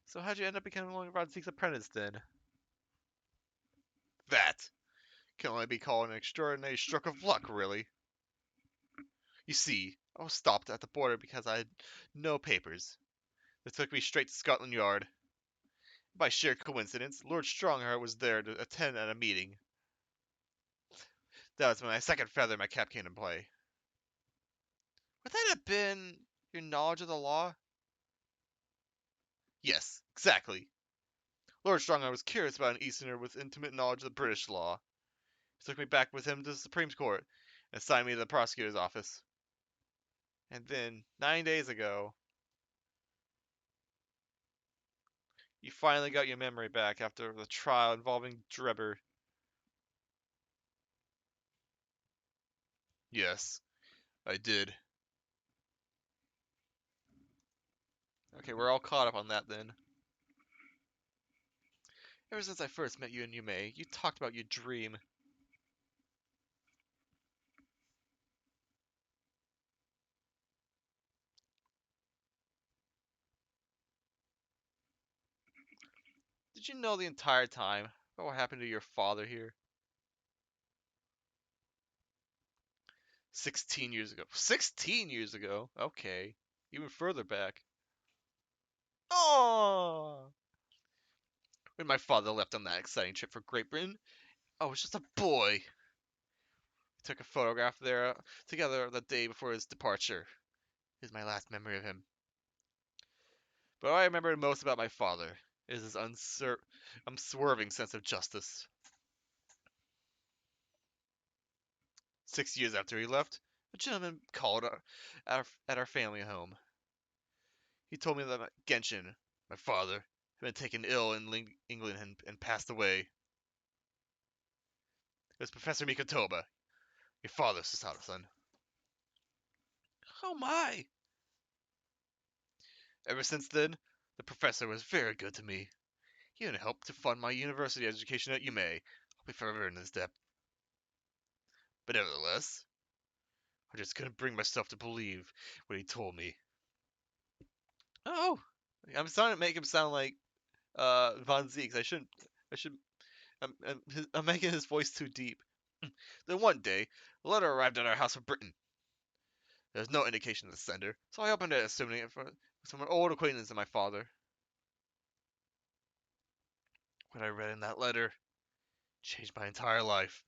So how'd you end up becoming one of Von Zeke's apprentice then? That can only be called an extraordinary stroke of luck, really. You see, I was stopped at the border because I had no papers. They took me straight to Scotland Yard. By sheer coincidence, Lord Strongheart was there to attend at a meeting. That was when my second feather in my cap came into play. Would that have been your knowledge of the law? Yes, exactly. Lord Strongheart was curious about an Easterner with intimate knowledge of the British law. He took me back with him to the Supreme Court and assigned me to the prosecutor's office. And then, 9 days ago, you finally got your memory back after the trial involving Drebber. Yes, I did. Okay, we're all caught up on that then. Ever since I first met you in Yume, you talked about your dream. Did you know the entire time about what happened to your father here? 16 years ago. 16 years ago? Okay. Even further back. Oh! When my father left on that exciting trip for Great Britain, I was just a boy. We took a photograph there together the day before his departure. Is my last memory of him. But what I remember most about my father is his unswerving sense of justice. 6 years after he left, a gentleman called at our family home. He told me that Genshin, my father, had been taken ill in England and passed away. It was Professor Mikotoba, your father, Susato-san. Oh my! Ever since then, the professor was very good to me. He even helped to fund my university education at Yume. I'll be forever in his debt. But nevertheless, I just couldn't bring myself to believe what he told me. Oh, I'm starting to make him sound like Von Zeeks. I should. I'm making his voice too deep. Then one day, a letter arrived at our house from Britain. There was no indication of the sender, so I opened it, assuming it was from an old acquaintance of my father. What I read in that letter changed my entire life.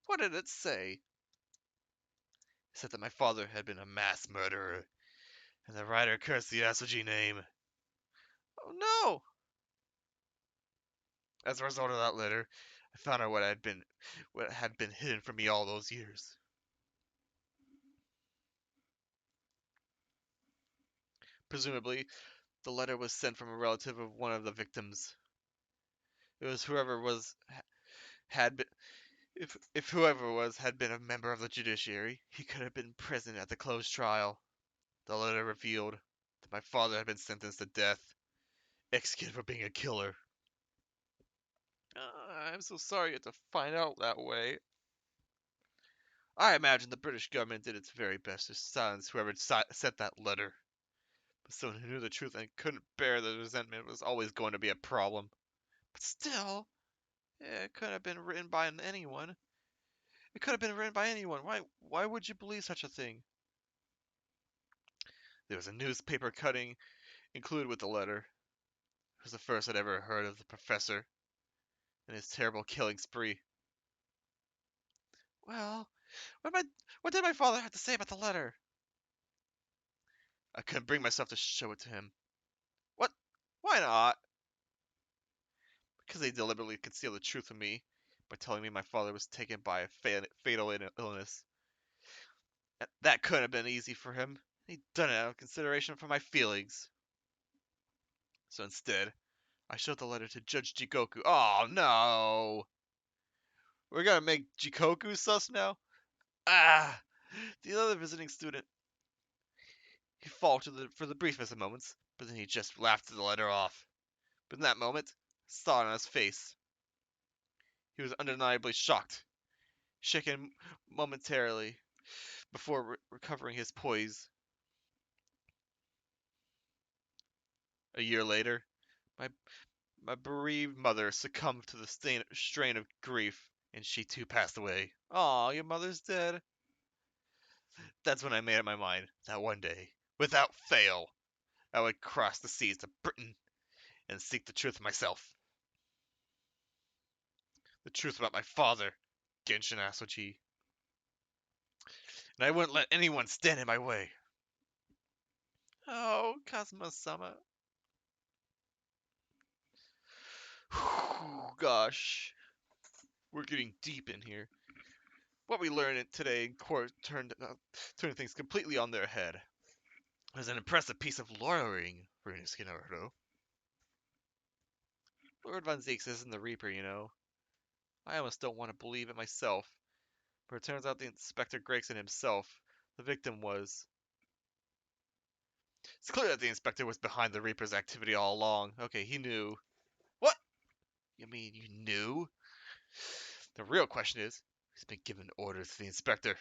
What did it say? It said that my father had been a mass murderer, and the writer cursed the Asuji name. Oh no! As a result of that letter, I found out what had been hidden from me all those years. Presumably, the letter was sent from a relative of one of the victims. It was whoever was had been if whoever was had been a member of the judiciary, he could have been present at the closed trial. The letter revealed that my father had been sentenced to death, executed for being a killer. I'm so sorry you had to find out that way. I imagine the British government did its very best to silence whoever sent that letter. But someone who knew the truth and couldn't bear the resentment was always going to be a problem. But still, it could have been written by anyone. It could have been written by anyone. Why would you believe such a thing? There was a newspaper cutting included with the letter. It was the first I'd ever heard of the professor and his terrible killing spree. Well, what did my father have to say about the letter? I couldn't bring myself to show it to him. What? Why not? Because they deliberately concealed the truth from me by telling me my father was taken by a fatal illness. That couldn't have been easy for him. He'd done it out of consideration for my feelings. So instead, I showed the letter to Judge Jikoku. Oh no! We're gonna make Jikoku sus now? Ah! The other visiting student. He faltered for the briefest of moments, but then he just laughed the letter off. But in that moment, I saw it on his face. He was undeniably shocked, shaken momentarily before recovering his poise. A year later, my my bereaved mother succumbed to the strain of grief, and she too passed away. Aw, your mother's dead. That's when I made up my mind that one day, without fail, I would cross the seas to Britain and seek the truth myself. The truth about my father, Genshin Asoji. And I wouldn't let anyone stand in my way. Oh, Kazuma-sama. Gosh. We're getting deep in here. What we learned today in court turned things completely on their head. It was an impressive piece of lawyering, Runosuke Naruto. Lord Von Zieks isn't the Reaper, you know. I almost don't want to believe it myself, but it turns out the Inspector Gregson himself, the victim, was. It's clear that the Inspector was behind the Reaper's activity all along. Okay, he knew. What? You mean you knew? The real question is, who's been given orders to the Inspector?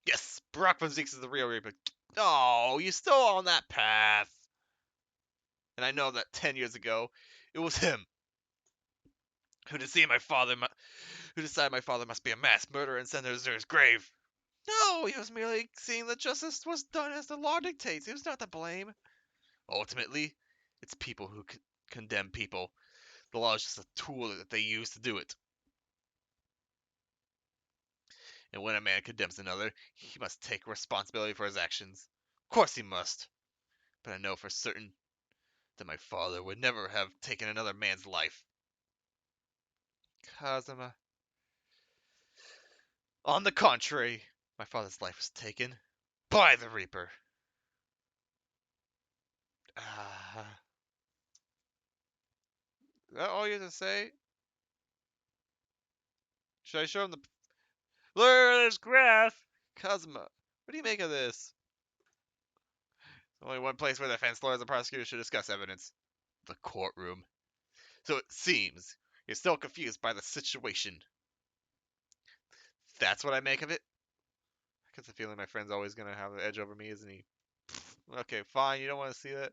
Yes, Brock Von Zieks is the real Reaper. Oh, you're still on that path. And I know that 10 years ago, it was him who decided my father must be a mass murderer and sent him to his grave. No, he was merely seeing that justice was done as the law dictates. He was not to blame. Ultimately, it's people who condemn people. The law is just a tool that they use to do it. And when a man condemns another, he must take responsibility for his actions. Of course he must. But I know for certain that my father would never have taken another man's life. Kazuma. On the contrary, my father's life was taken by the Reaper. Ah. Is that all you have to say? Should I show him the... Look at this graph! Kazuma, what do you make of this? Only one place where the defense lawyers and prosecutors should discuss evidence. The courtroom. So it seems you're still confused by the situation. That's what I make of it? I get the feeling my friend's always going to have the edge over me, isn't he? Okay, fine, you don't want to see that?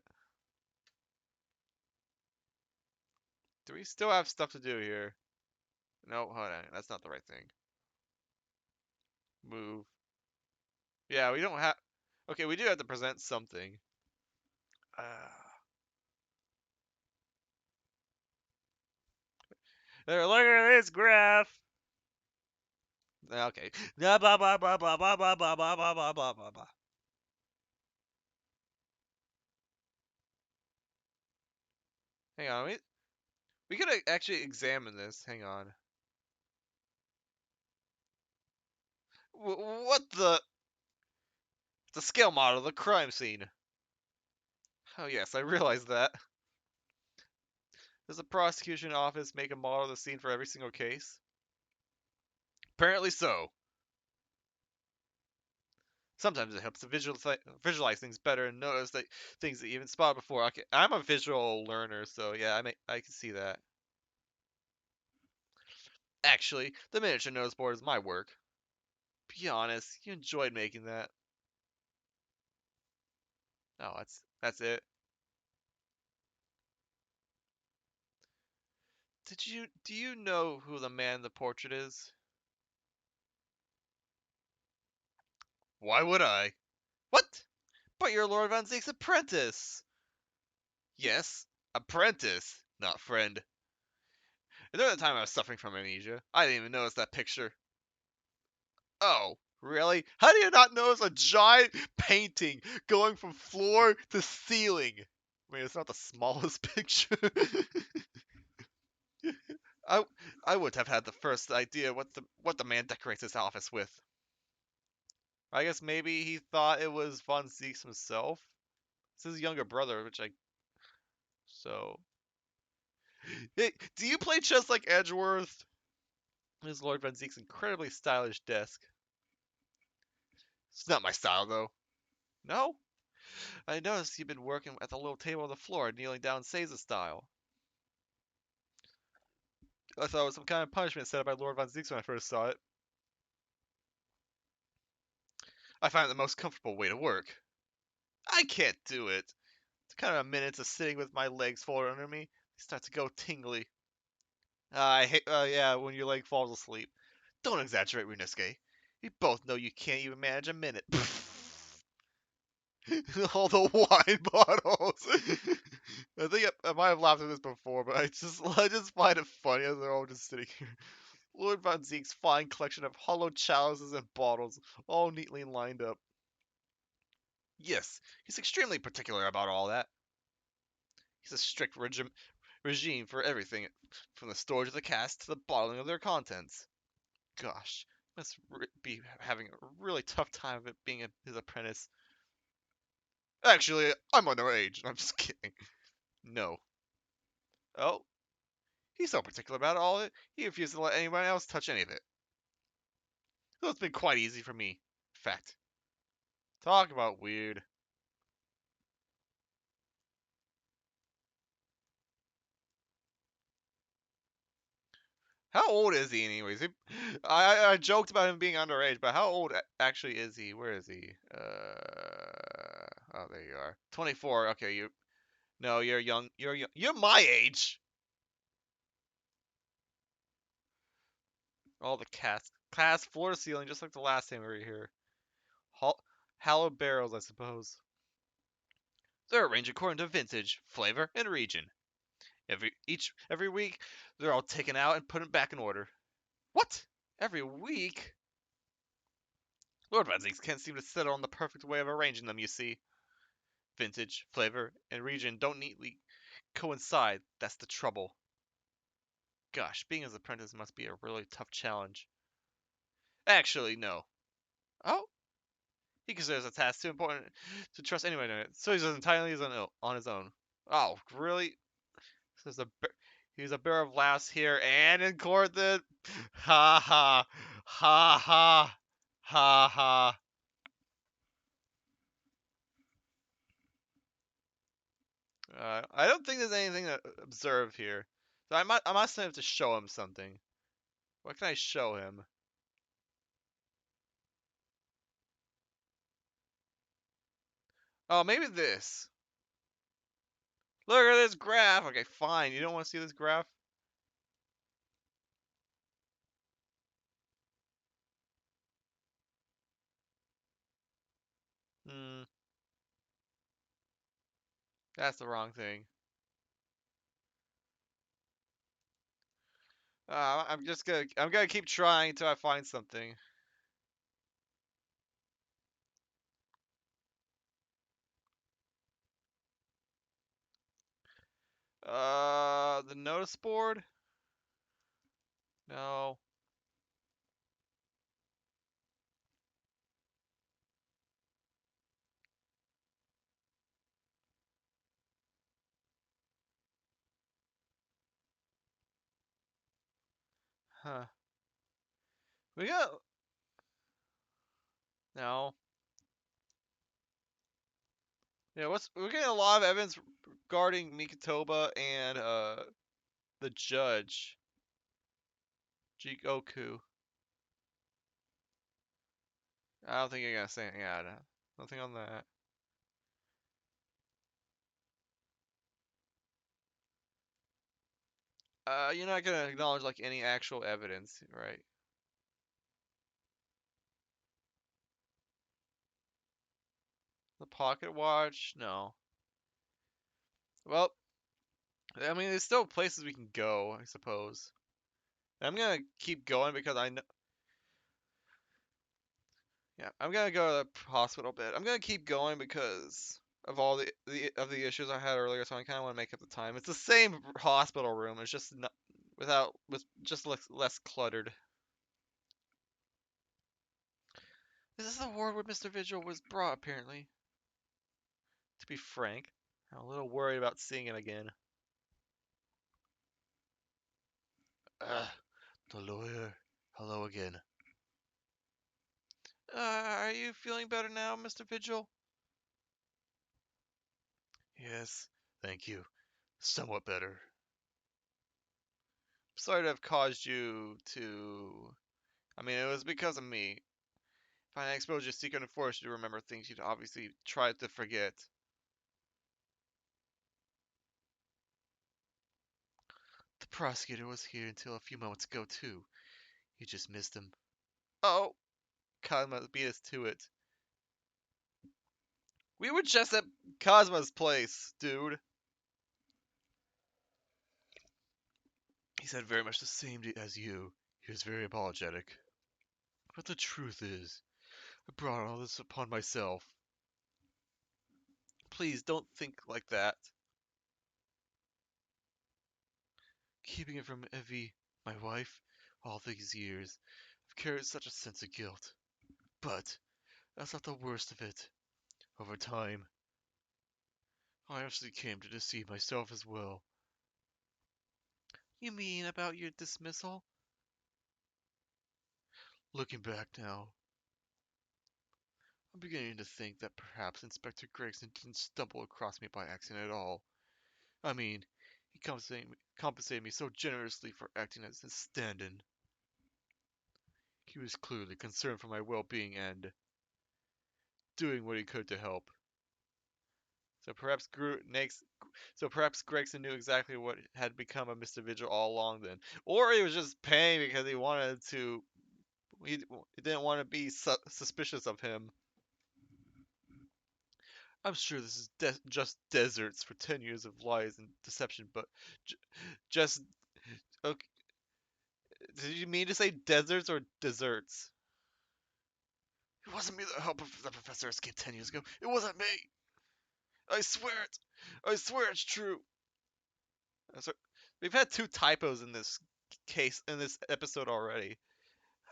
Do we still have stuff to do here? No, hold on, that's not the right thing. Move. Yeah, we don't have... Okay, we do have to present something. There, look at this graph! Okay. Blah, blah, blah, blah, blah, blah, blah, blah, blah, blah, blah, blah, blah, blah. Hang on, we could actually examine this. Hang on. What the... The scale model of the crime scene. Oh yes, I realized that. Does the prosecution office make a model of the scene for every single case? Apparently so. Sometimes it helps to visualize things better and notice that things that you haven't spotted before. Okay, I'm a visual learner, so yeah, I can see that. Actually, the miniature notice board is my work. Be honest, you enjoyed making that. Oh, that's it. Do you know who the man in the portrait is? Why would I? What? But you're Lord Van Zeke's apprentice! Yes, apprentice, not friend. And during the time I was suffering from amnesia, I didn't even notice that picture. Oh, really? How do you not notice a giant painting going from floor to ceiling? I mean, it's not the smallest picture. I I would have had the first idea what the man decorates his office with. I guess maybe he thought it was Von Zieks himself. It's his younger brother, which I so. Hey, do you play chess like Edgeworth? This Lord Van Ziek's incredibly stylish desk. It's not my style, though. No? I noticed you've been working at the little table on the floor, kneeling down Seiza style. I thought it was some kind of punishment set up by Lord Von Zieks when I first saw it. I find it the most comfortable way to work. I can't do it. It's kind of minutes of sitting with my legs folded under me. They start to go tingly. I hate, yeah, when your leg falls asleep. Don't exaggerate, Runiske. We both know you can't even manage a minute. All the wine bottles. I think I might have laughed at this before, but I just find it funny as they're all just sitting here. Lord Von Ziek's fine collection of hollow chalices and bottles, all neatly lined up. Yes, he's extremely particular about all that. He's a strict regime for everything, from the storage of the cast to the bottling of their contents. Gosh, must be having a really tough time of it being his apprentice. Actually, I'm underage. I'm just kidding. No. Oh, he's so particular about all of it, he refuses to let anyone else touch any of it. So it's been quite easy for me. In fact, talk about weird. How old is he, anyways? I joked about him being underage, but how old actually is he? Where is he? Oh, there you are. 24. Okay, you. No, you're young. You're young. You're my age. All the cast floor to ceiling, just like the last time we were here. Hallowed barrels, I suppose. They're arranged according to vintage, flavor, and region. Every week, they're all taken out and put back in order. What? Every week? Lord Van Zieks can't seem to settle on the perfect way of arranging them, you see. Vintage, flavor, and region don't neatly coincide. That's the trouble. Gosh, being his apprentice must be a really tough challenge. Actually, no. Oh? He considers the task too important to trust anyone in it, so he's entirely on his own. Oh, really? There's he's a bear of laughs here and in court then. Ha ha. Ha ha. Ha ha. I don't think there's anything to observe here. So I must have to show him something. What can I show him? Oh, maybe this. Look at this graph. Okay, fine. You don't want to see this graph? Hmm. That's the wrong thing. I'm gonna keep trying until I find something. The notice board? No. Huh. We got no. Yeah, we're getting a lot of evidence regarding Mikotoba and the judge, Jikoku. I don't think you're gonna say yeah, nothing on that. You're not gonna acknowledge like any actual evidence, right? The pocket watch? No. Well, I mean, there's still places we can go, I suppose. I'm gonna keep going because I know. Yeah, I'm gonna go to the hospital bed. I'm gonna keep going because of all the issues I had earlier, so I kind of want to make up the time. It's the same hospital room. It's just not with just less cluttered. This is the ward where Mr. Vigil was brought, apparently. To be frank, I'm a little worried about seeing him again. The lawyer. Hello again. Are you feeling better now, Mr. Vigil? Yes, thank you. Somewhat better. Sorry to have caused you to. I mean, it was because of me. If I exposed your secret and forced you to remember things you'd obviously tried to forget. The prosecutor was here until a few moments ago, too. You just missed him. Oh, Cosmo beat us to it. We were just at Cosmo's place, dude. He said very much the same as you. He was very apologetic. But the truth is, I brought all this upon myself. Please don't think like that. Keeping it from Evie, my wife, all these years, I've carried such a sense of guilt. But that's not the worst of it. Over time, I actually came to deceive myself as well. You mean about your dismissal? Looking back now, I'm beginning to think that perhaps Inspector Gregson didn't stumble across me by accident at all. I mean, he compensated me so generously for acting as his stand-in. He was clearly concerned for my well-being and doing what he could to help. So perhaps Gregson knew exactly what had become of Mr. Vigil all along then, or he was just paying because he wanted to. He didn't want to be suspicious of him. I'm sure this is just deserts for 10 years of lies and deception, but j- just okay. Did you mean to say deserts or desserts? It wasn't me that helped the professor escape 10 years ago. It wasn't me. I swear it. I swear it's true. So, we've had two typos in this in this episode already.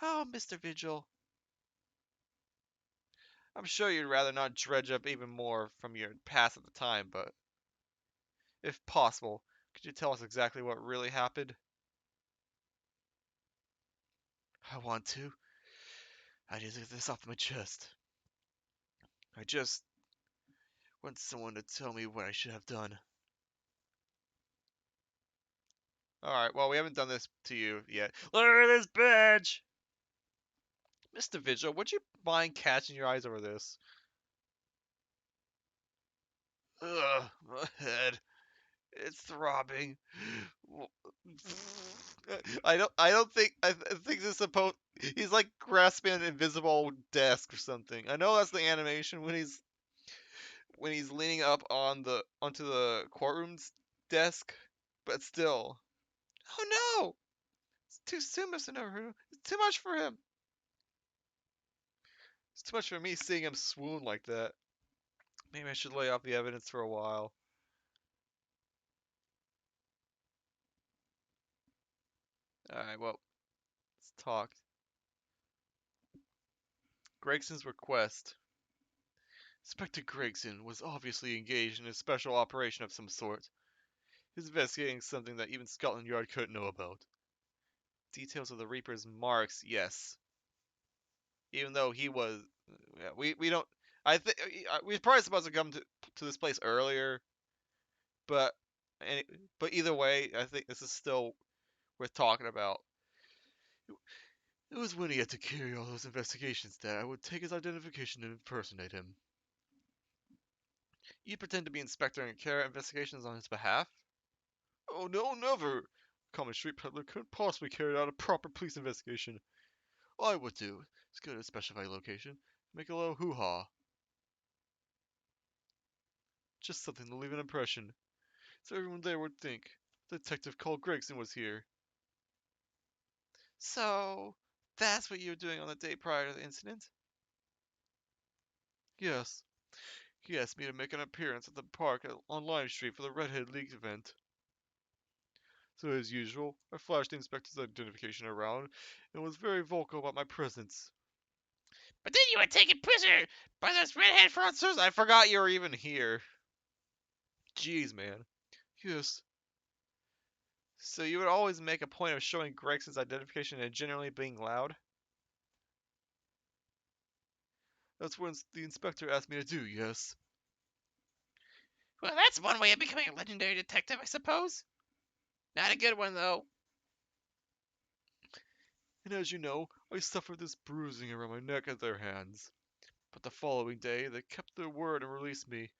Oh, Mr. Vigil. I'm sure you'd rather not dredge up even more from your past at the time, but if possible, could you tell us exactly what really happened? I want to. I need to get this off my chest. I just want someone to tell me what I should have done. Alright, well, we haven't done this to you yet. Look at this badge! Mr. Vigil, would you mind catching your eyes over this? Ugh, my head. It's throbbing. I think this is supposed, he's like grasping an invisible desk or something. I know that's the animation when he's leaning up onto the courtroom's desk, but still. Oh no! It's too soon, Mr. Naruto. It's too much for him. It's too much for me seeing him swoon like that. Maybe I should lay off the evidence for a while. Alright, well, let's talk. Gregson's request. Inspector Gregson was obviously engaged in a special operation of some sort. He's investigating something that even Scotland Yard couldn't know about. Details of the Reaper's marks, yes. Even though he was, yeah, we don't. I think we're probably supposed to come to this place earlier, but but either way, I think this is still worth talking about. It was when he had to carry all those investigations that I would take his identification and impersonate him. You pretend to be Inspector and carry out investigations on his behalf? Oh no, never! A common street peddler couldn't possibly carry out a proper police investigation. All I would do is go to a specified location, make a little hoo-ha. Just something to leave an impression, so everyone there would think Detective Cole Gregson was here. So, that's what you were doing on the day prior to the incident? Yes. He asked me to make an appearance at the park on Lime Street for the Redhead League event. So as usual, I flashed the inspector's identification around and was very vocal about my presence. But then you were taken prisoner by those redhead fraudsters. I forgot you were even here. Jeez, man. Yes. So you would always make a point of showing Gregson's identification and generally being loud? That's what the inspector asked me to do, yes. Well, that's one way of becoming a legendary detective, I suppose. Not a good one, though. And as you know, I suffered this bruising around my neck at their hands. But the following day, they kept their word and released me.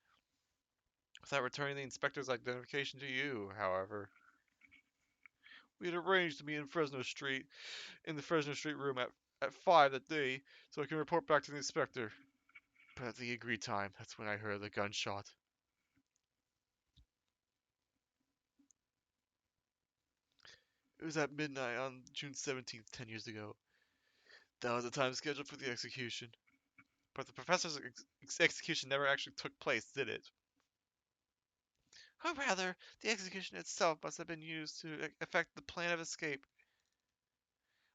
Without returning the inspector's identification to you, however. We had arranged to meet in Fresno Street, in the Fresno Street room at 5 that day, so I can report back to the inspector. But at the agreed time, that's when I heard the gunshot. It was at midnight on June 17th, 10 years ago. That was the time scheduled for the execution. But the professor's execution never actually took place, did it? Or rather, the execution itself must have been used to effect the plan of escape.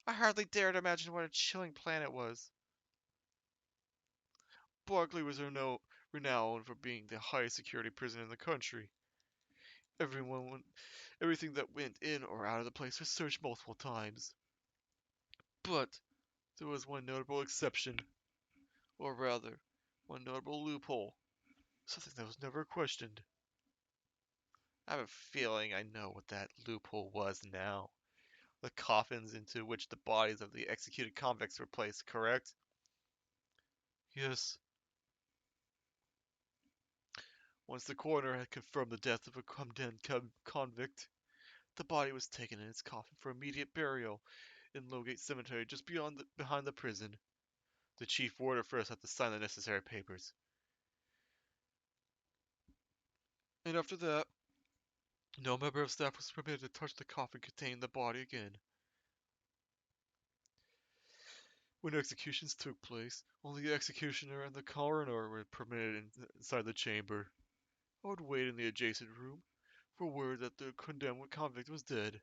I hardly dare to imagine what a chilling plan it was. Barclay was renowned for being the highest security prison in the country. Everything that went in or out of the place was searched multiple times. But there was one notable exception, or rather, one notable loophole, something that was never questioned. I have a feeling I know what that loophole was now. The coffins into which the bodies of the executed convicts were placed, correct? Yes. Once the coroner had confirmed the death of a condemned convict, the body was taken in its coffin for immediate burial in Lowgate Cemetery just behind the prison. The chief warder first had to sign the necessary papers. And after that, no member of staff was permitted to touch the coffin containing the body again. When executions took place, only the executioner and the coroner were permitted inside the chamber. I would wait in the adjacent room for word that the condemned convict was dead.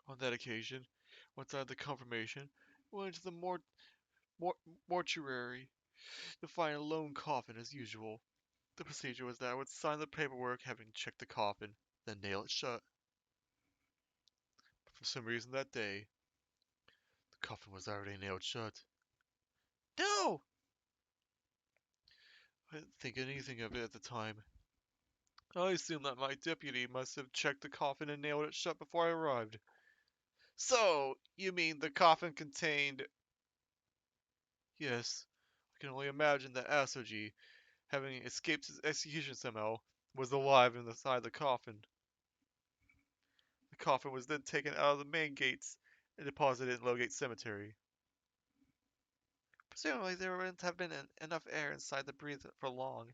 On that occasion, once I had the confirmation, I went into the mortuary to find a lone coffin as usual. The procedure was that I would sign the paperwork having checked the coffin, then nail it shut. But for some reason that day, the coffin was already nailed shut. No! I didn't think anything of it at the time. I assumed that my deputy must have checked the coffin and nailed it shut before I arrived. So, you mean the coffin contained... Yes, I can only imagine that Asoji, having escaped his execution somehow, was alive inside the coffin. The coffin was then taken out of the main gates and deposited in Lowgate Cemetery. Presumably there wouldn't have been enough air inside to breathe for long.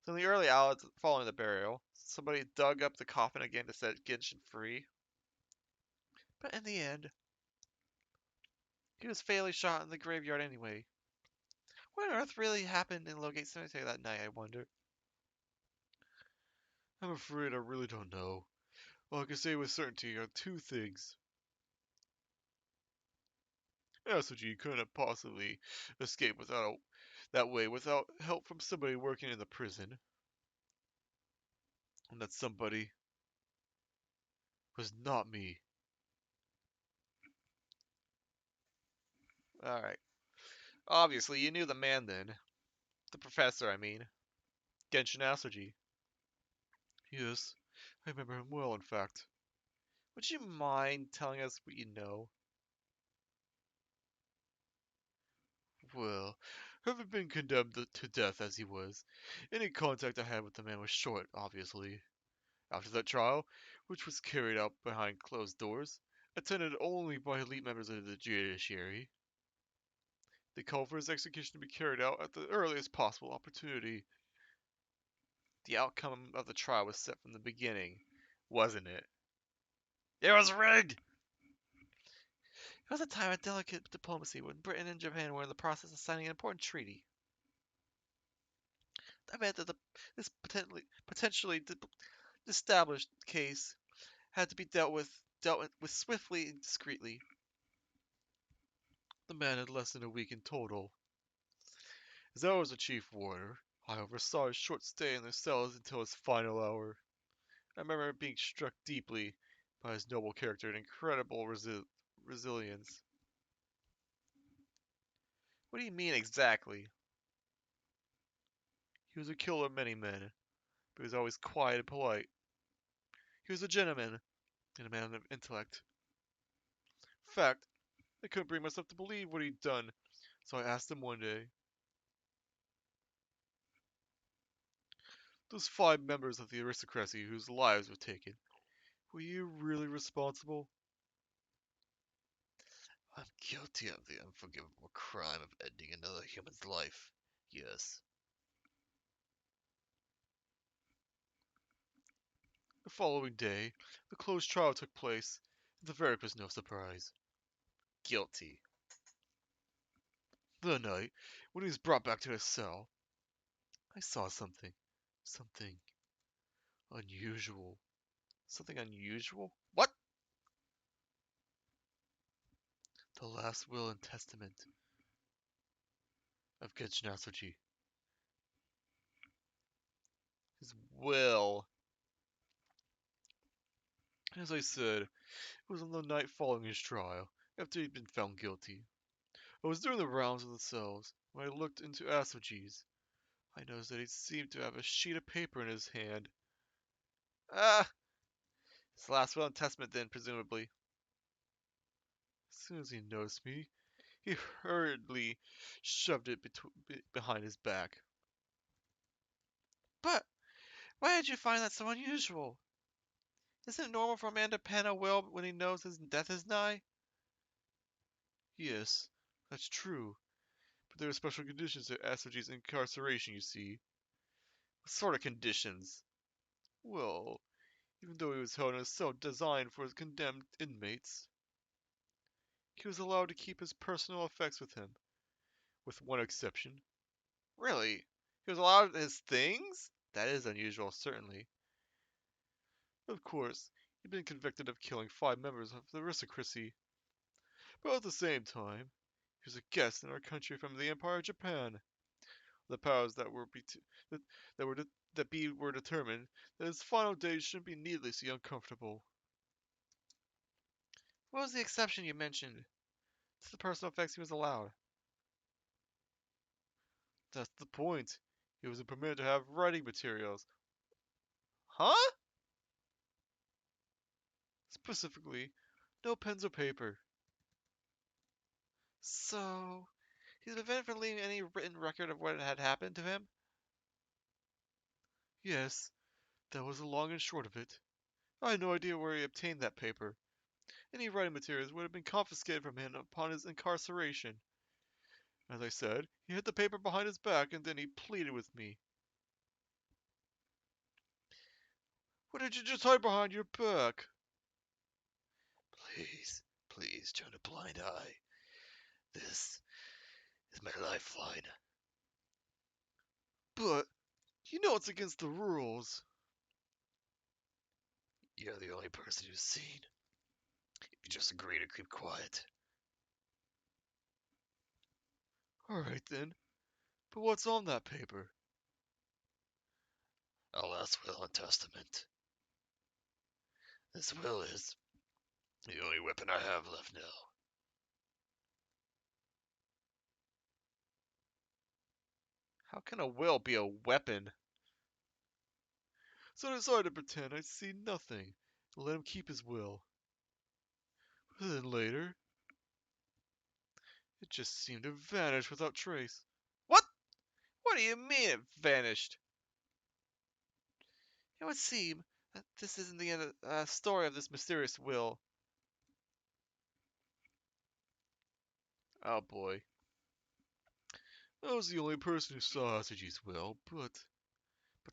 So in the early hours following the burial, somebody dug up the coffin again to set Genshin free. But in the end, he was fatally shot in the graveyard anyway. What on earth really happened in Lowgate Cemetery that night, I wonder? I'm afraid I really don't know. All I can say with certainty are two things. Asoji couldn't have possibly escaped that way without help from somebody working in the prison. And that somebody was not me. Alright. Obviously, you knew the man then. The professor, I mean. Genshin Asoji. Yes, I remember him well, in fact. Would you mind telling us what you know? Well, having been condemned to death as he was, any contact I had with the man was short, obviously. After that trial, which was carried out behind closed doors, attended only by elite members of the judiciary, they called for his execution to be carried out at the earliest possible opportunity. The outcome of the trial was set from the beginning, wasn't it? It was rigged! It was a time of delicate diplomacy when Britain and Japan were in the process of signing an important treaty. That meant that this potentially established case had to be dealt with swiftly and discreetly. The man had less than a week in total. As I was the chief warder, I oversaw his short stay in the cells until his final hour. I remember being struck deeply by his noble character and incredible resilience. What do you mean exactly? He was a killer of many men, but he was always quiet and polite. He was a gentleman and a man of intellect. In fact, I couldn't bring myself to believe what he'd done, so I asked him one day, "Those 5 members of the aristocracy whose lives were taken, were you really responsible?" I'm guilty of the unforgivable crime of ending another human's life. Yes. The following day, the closed trial took place, and the verdict was no surprise. Guilty. The night, when he was brought back to his cell, I saw something. Something unusual. Something unusual? What? The last will and testament of Gejnasuji. His will. As I said, it was on the night following his trial, after he'd been found guilty. I was doing the rounds of the cells when I looked into Asuji's. I noticed that he seemed to have a sheet of paper in his hand. Ah! His last will and testament then, presumably. As soon as he noticed me, he hurriedly shoved it behind his back. But why did you find that so unusual? Isn't it normal for a man to pen a will when he knows his death is nigh? Yes, that's true. But there are special conditions to Asuji's incarceration, you see. What sort of conditions? Well, even though he was held in a cell designed for condemned inmates, he was allowed to keep his personal effects with him, with one exception. Really? He was allowed his things? That is unusual, certainly. Of course, he'd been convicted of killing 5 members of the aristocracy, but at the same time, he was a guest in our country from the Empire of Japan. The powers that were that, that were that be were determined that his final days shouldn't be needlessly uncomfortable. What was the exception you mentioned to the personal effects he was allowed? That's the point. He wasn't permitted to have writing materials. Huh? Specifically, no pens or paper. So, he's prevented from leaving any written record of what had happened to him? Yes, that was the long and short of it. I had no idea where he obtained that paper. Any writing materials would have been confiscated from him upon his incarceration. As I said, he hid the paper behind his back and then he pleaded with me. "What did you just hide behind your back?" Please, please turn a blind eye. This is my lifeline. "But, you know it's against the rules." You're the only person who's seen. You just agree to keep quiet. Alright then, but what's on that paper? Our last will and testament. This will is the only weapon I have left now. How can a will be a weapon? So I decided to pretend I'd seen nothing and let him keep his will. But then later, it just seemed to vanish without trace. What? What do you mean it vanished? It would seem This isn't the end of story of this mysterious will. Oh boy. I was the only person who saw Asaji's will, but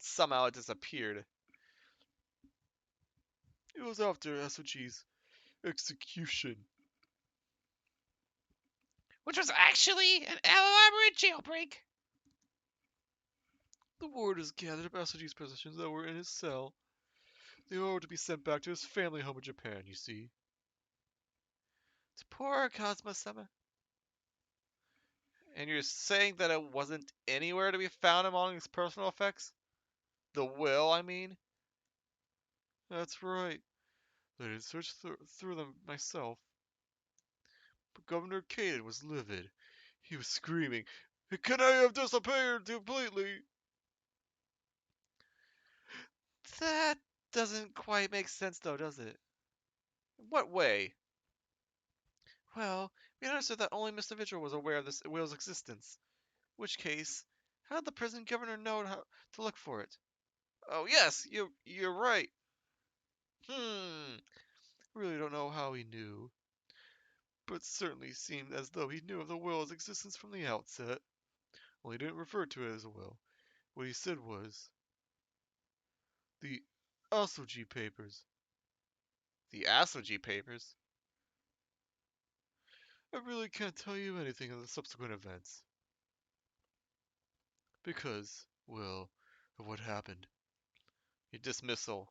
somehow it disappeared. It was after Asaji's execution. Which was actually an elaborate jailbreak. The warders gathered up Asaji's possessions that were in his cell. They were to be sent back to his family home in Japan, you see. To poor Kazuma-sama. And you're saying that it wasn't anywhere to be found among his personal effects? The will, I mean? That's right. I did search through them myself. But Governor Caden was livid. He was screaming, "Can I have disappeared completely?" That doesn't quite make sense though, does it? In what way? Well, we understood that only Mr. Vigil was aware of this will's existence. In which case, how did the prison governor know how to look for it? Oh yes, you're right. I really don't know how he knew, but it certainly seemed as though he knew of the will's existence from the outset. Well, he didn't refer to it as a will. What he said was, the Asoji papers. The Asoji papers? I really can't tell you anything of the subsequent events. Because, well, of what happened. Your dismissal,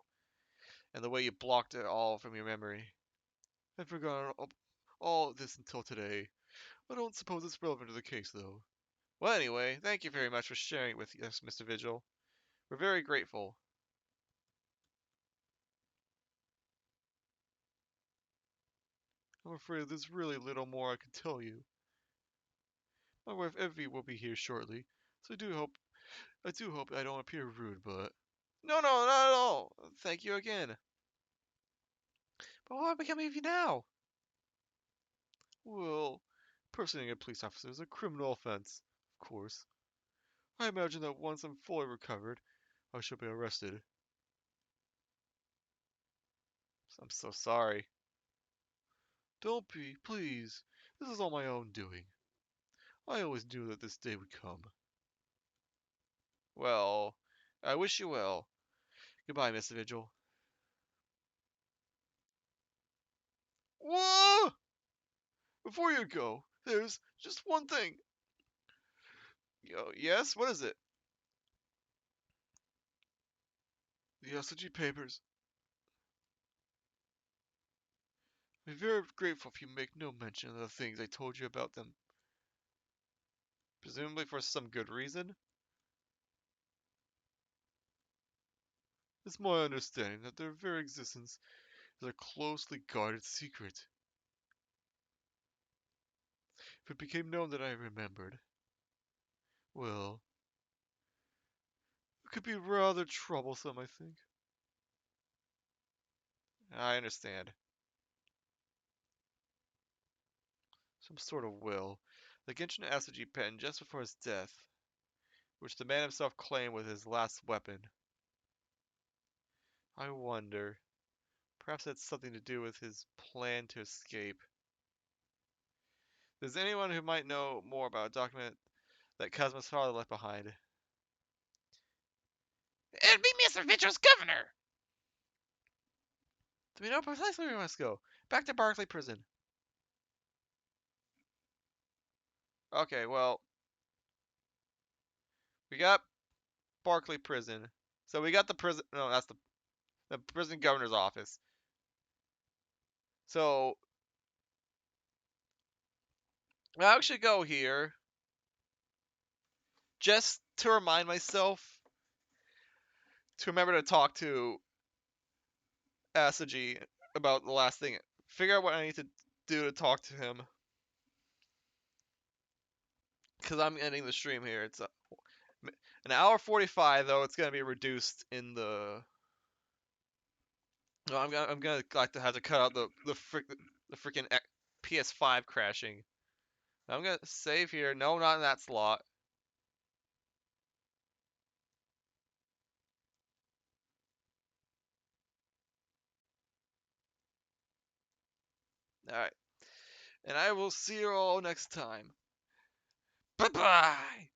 and the way you blocked it all from your memory. I've forgotten all this until today. I don't suppose it's relevant to the case, though. Well, anyway, thank you very much for sharing it with us, Mr. Vigil. We're very grateful. I'm afraid there's really little more I can tell you. My wife Evie will be here shortly, so I do hope I don't appear rude, but... No, not at all. Thank you again. But what become of you now? Well, impersonating a police officer is a criminal offense, of course. I imagine that once I'm fully recovered, I shall be arrested. I'm so sorry. Don't be, please. This is all my own doing. I always knew that this day would come. Well, I wish you well. Goodbye, Mr. Vigil. Whoa! Before you go, there's just one thing. Yes? What is it? The SOG papers. I'd be very grateful if you make no mention of the things I told you about them. Presumably for some good reason? It's my understanding that their very existence is a closely guarded secret. If it became known that I remembered, well, it could be rather troublesome, I think. I understand. Some sort of will. The Genshin Asoji pen just before his death, which the man himself claimed was his last weapon. I wonder. Perhaps that's something to do with his plan to escape. Does anyone who might know more about a document that Kazuma's father left behind? It'd be Mr. Vigil's governor. Do we know precisely where we must go? Back to Barclay Prison. Okay, well, we got Barclay Prison. So we got the prison. No, that's the prison governor's office. So I actually go here just to remind myself to remember to talk to Asaji about the last thing. Figure out what I need to do to talk to him. Because I'm ending the stream here. It's an hour 45, though. It's gonna be reduced in the. No, I'm gonna like to have to cut out the freaking PS5 crashing. I'm gonna save here. No, not in that slot. Alright. And I will see you all next time. Bye-bye!